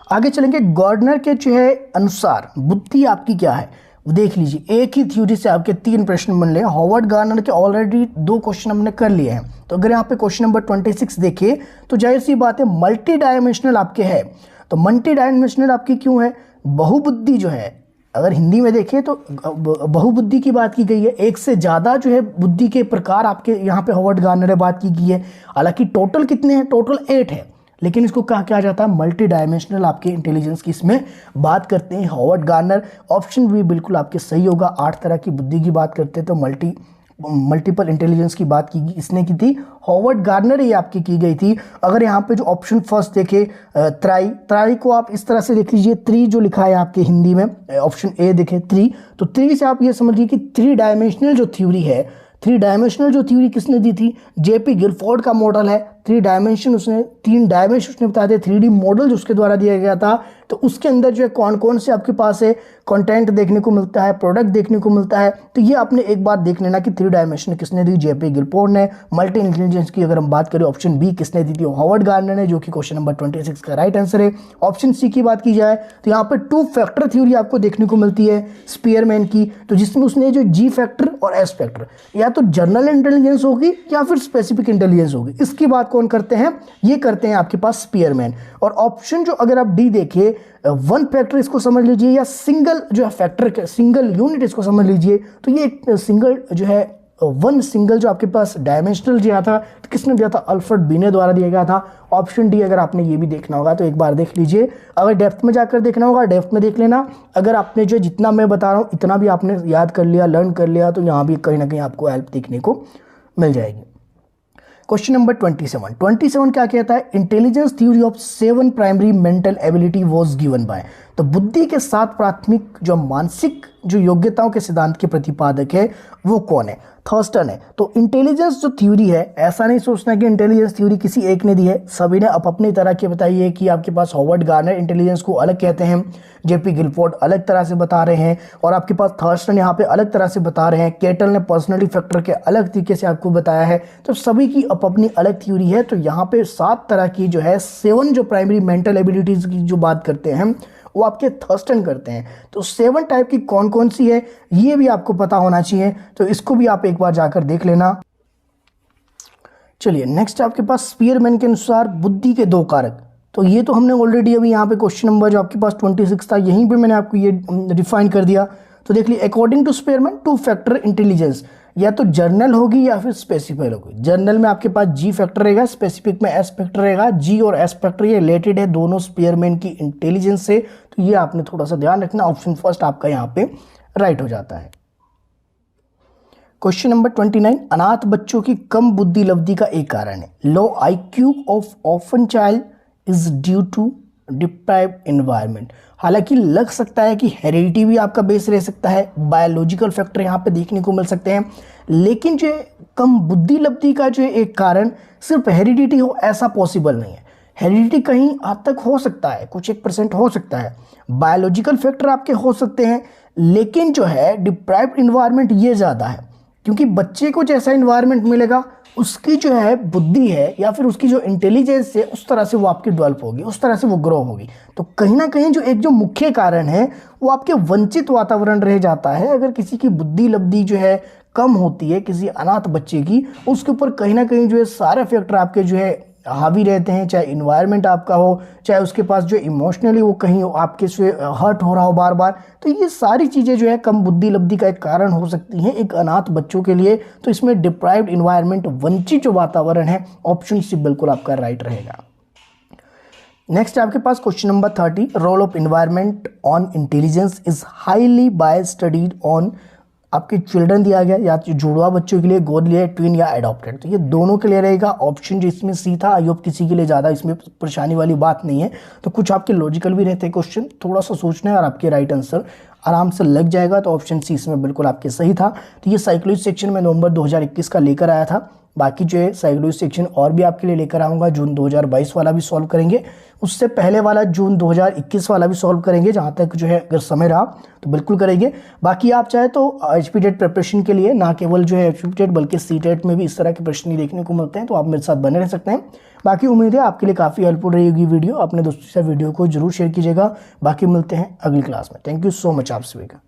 आगे चलेंगे, गार्डनर के जो है अनुसार बुद्धि आपकी क्या है, देख लीजिए। एक ही थ्योरी से आपके 3 प्रश्न बन रहे हैं। हॉवर्ड गार्डनर के ऑलरेडी 2 क्वेश्चन हमने कर लिए हैं। तो अगर यहाँ पे क्वेश्चन नंबर 26 देखिए, तो जाहिर सी बात है मल्टी डायमेंशनल आपके है। तो मल्टी डायमेंशनल आपकी क्यों है, बहुबुद्धि जो है, अगर हिंदी में देखें तो बहुबुद्धि की बात की गई है, एक से ज़्यादा जो है बुद्धि के प्रकार आपके यहाँ पे हॉवर्ड गार्डनर ने बात की गई है। हालांकि टोटल कितने हैं, टोटल 8 है, लेकिन इसको कहा क्या जाता है, मल्टी डायमेंशनल आपके इंटेलिजेंस की इसमें बात करते हैं हॉवर्ड गार्डनर। ऑप्शन भी बिल्कुल आपके सही होगा, 8 तरह की बुद्धि की बात करते हैं, तो मल्टीपल इंटेलिजेंस की बात की इसने की थी, हॉवर्ड गार्डनर ये आपकी की गई थी। अगर यहाँ पे जो ऑप्शन फर्स्ट देखे, त्राई को आप इस तरह से देख लीजिए, 3 जो लिखा है आपके हिंदी में, ऑप्शन ए देखे 3, तो 3 से आप ये समझिए कि 3 डायमेंशनल जो थ्योरी है, 3 डायमेंशनल जो थ्योरी किसने दी थी, जेपी गिलफोर्ड का मॉडल है। 3 डायमेंशन उसने 3 डायमेंशन उसने बताया थे, 3D मॉडल जो उसके द्वारा दिया गया था। तो उसके अंदर जो है कौन कौन से आपके पास है, कंटेंट देखने को मिलता है, प्रोडक्ट देखने को मिलता है। तो ये आपने एक बार देख लेना कि 3 डायमेंशन किसने दी, जेपी गिलफोर्ड ने। मल्टी इंटेलिजेंस की अगर हम बात करें, ऑप्शन बी किसने दी थी, हॉवर्ड गार्डनर ने, जो कि क्वेश्चन नंबर 26 का राइट आंसर है। ऑप्शन सी की बात की जाए तो यहाँ पर 2 फैक्टर थ्योरी आपको देखने को मिलती है स्पीयरमैन की, तो जिसमें उसने जो जी फैक्टर और एस फैक्टर, या तो जनरल इंटेलिजेंस होगी या फिर स्पेसिफिक इंटेलिजेंस होगी, इसकी बात कौन करते हैं, ये करते हैं आपके पास स्पीयरमैन। और ऑप्शन जो अगर आप डी देखिए, 1 फैक्टर इसको समझ लीजिए, या सिंगल जो है फैक्टर, सिंगल यूनिट इसको समझ लीजिए। तो ये एक सिंगल जो है 1 सिंगल जो आपके पास डायमेंशनल दिया था, तो किसने दिया था, अल्फ्रेड बीने द्वारा दिया गया था। ऑप्शन डी अगर आपने ये भी देखना होगा तो एक बार देख लीजिए। अगर डेप्थ में जाकर देखना होगा, डेप्थ में देख लेना। अगर आपने जो जितना मैं बता रहा हूँ इतना भी आपने याद कर लिया, लर्न कर लिया, तो यहाँ भी कहीं ना कहीं आपको हेल्प देखने को मिल जाएगी। क्वेश्चन नंबर 27 क्या कहता है, intelligence theory of 7 primary mental ability was given by. तो बुद्धि के 7 प्राथमिक जो मानसिक जो योग्यताओं के सिद्धांत के प्रतिपादक है वो कौन है, थर्स्टन है। तो इंटेलिजेंस जो थ्योरी है, ऐसा नहीं सोचना कि इंटेलिजेंस थ्योरी किसी एक ने दी है, सभी ने अपनी तरह के बताई है। कि आपके पास हॉवर्ड गार्डनर इंटेलिजेंस को अलग कहते हैं, जेपी गिलफोर्ड अलग तरह से बता रहे हैं, और आपके पास थर्स्टन यहाँ पे अलग तरह से बता रहे हैं, केटल ने पर्सनैलिटी फैक्टर के अलग तरीके से आपको बताया है। तो सभी की अपनी अलग थ्योरी है। तो यहाँ पे 7 तरह की जो है 7 जो प्राइमरी मेंटल एबिलिटीज की जो बात करते हैं वो आपके थर्स्टन करते हैं। तो 7 टाइप की कौन कौन सी है ये भी आपको पता होना चाहिए, तो इसको भी आप एक बार जाकर देख लेना। चलिए नेक्स्ट आपके पास स्पीयरमैन के अनुसार बुद्धि के 2 कारक, तो ये तो हमने ऑलरेडी अभी यहाँ पे क्वेश्चन नंबर जो आपके पास 26 था यहीं पे मैंने आपको ये डिफाइन कर दिया। तो देख लीजिए according to Spearman 2 factor intelligence, या तो जर्नल होगी या फिर स्पेसिफिक होगी। जर्नल में आपके पास जी फैक्टर रहेगा, स्पेसिफिक में एस फैक्टर रहेगा। जी और एस फैक्टर ये रिलेटेड है दोनों स्पीयरमैन की इंटेलिजेंस से, तो ये आपने थोड़ा सा ध्यान रखना। ऑप्शन फर्स्ट आपका यहाँ पे राइट हो जाता है। क्वेश्चन नंबर 29, अनाथ बच्चों की कम बुद्धि लब्धि का एक कारण है low IQ of orphan child is due to deprived environment. हालांकि लग सकता है कि हेरिडिटी भी आपका बेस रह सकता है, बायोलॉजिकल फैक्टर यहाँ पे देखने को मिल सकते हैं, लेकिन जो कम बुद्धि लब्धि का जो एक कारण सिर्फ हेरिडिटी हो ऐसा पॉसिबल नहीं है। हेरिडिटी कहीं हद तक हो सकता है, कुछ 1% हो सकता है, बायोलॉजिकल फैक्टर आपके हो सकते हैं, लेकिन जो है डिप्राइव्ड एनवायरनमेंट ये ज़्यादा है, क्योंकि बच्चे को जैसा एनवायरनमेंट मिलेगा उसकी जो है बुद्धि है या फिर उसकी जो इंटेलिजेंस है उस तरह से वो आपकी डेवलप होगी, उस तरह से वो ग्रो होगी। तो कहीं ना कहीं जो मुख्य कारण है वो आपके वंचित वातावरण रह जाता है। अगर किसी की बुद्धि लब्धि जो है कम होती है किसी अनाथ बच्चे की, उसके ऊपर कहीं ना कहीं जो है सारे फैक्टर आपके जो है हावी रहते हैं, चाहे इन्वायरमेंट आपका हो, चाहे उसके पास जो इमोशनली वो कहीं आपके से हर्ट हो रहा हो बार बार। तो ये सारी चीज़ें जो है कम बुद्धि लब्धि का एक कारण हो सकती हैं एक अनाथ बच्चों के लिए। तो इसमें डिप्राइव्ड इन्वायरमेंट, वंचित जो वातावरण है, ऑप्शन सी बिल्कुल आपका राइट रहेगा। नेक्स्ट आपके पास question number 30, role of environment on intelligence is highly by studied on आपके चिल्ड्रन दिया गया, या जुड़वा बच्चों के लिए, गोद लिया, ट्विन या एडॉप्टेड। तो ये दोनों के लिए रहेगा। ऑप्शन जो इसमें सी था, आई होप किसी के लिए ज़्यादा इसमें परेशानी वाली बात नहीं है। तो कुछ आपके लॉजिकल भी रहते हैं क्वेश्चन, थोड़ा सा सोचना है और आपके राइट आंसर आराम से लग जाएगा। तो ऑप्शन सी इसमें बिल्कुल आपके सही था। तो ये साइकोलॉजी सेक्शन में नवंबर 2021 का लेकर आया था। बाकी जो है साइकोलॉजी सेक्शन और भी आपके लिए लेकर आऊँगा, जून 2022 वाला भी सॉल्व करेंगे, उससे पहले वाला जून 2021 वाला भी सॉल्व करेंगे, जहाँ तक जो है अगर समय रहा तो बिल्कुल करेंगे। बाकी आप चाहे तो HP टेट प्रिपरेशन के लिए ना केवल जो है HP टेट बल्कि C टेट में भी इस तरह के प्रश्न देखने को मिलते हैं, तो आप मेरे साथ बने रह सकते हैं। बाकी उम्मीद है आपके लिए काफ़ी हेल्पफुल रहेगी वीडियो। अपने दोस्तों से वीडियो को जरूर शेयर कीजिएगा। बाकी मिलते हैं अगली क्लास में। थैंक यू सो मच आप सभी का।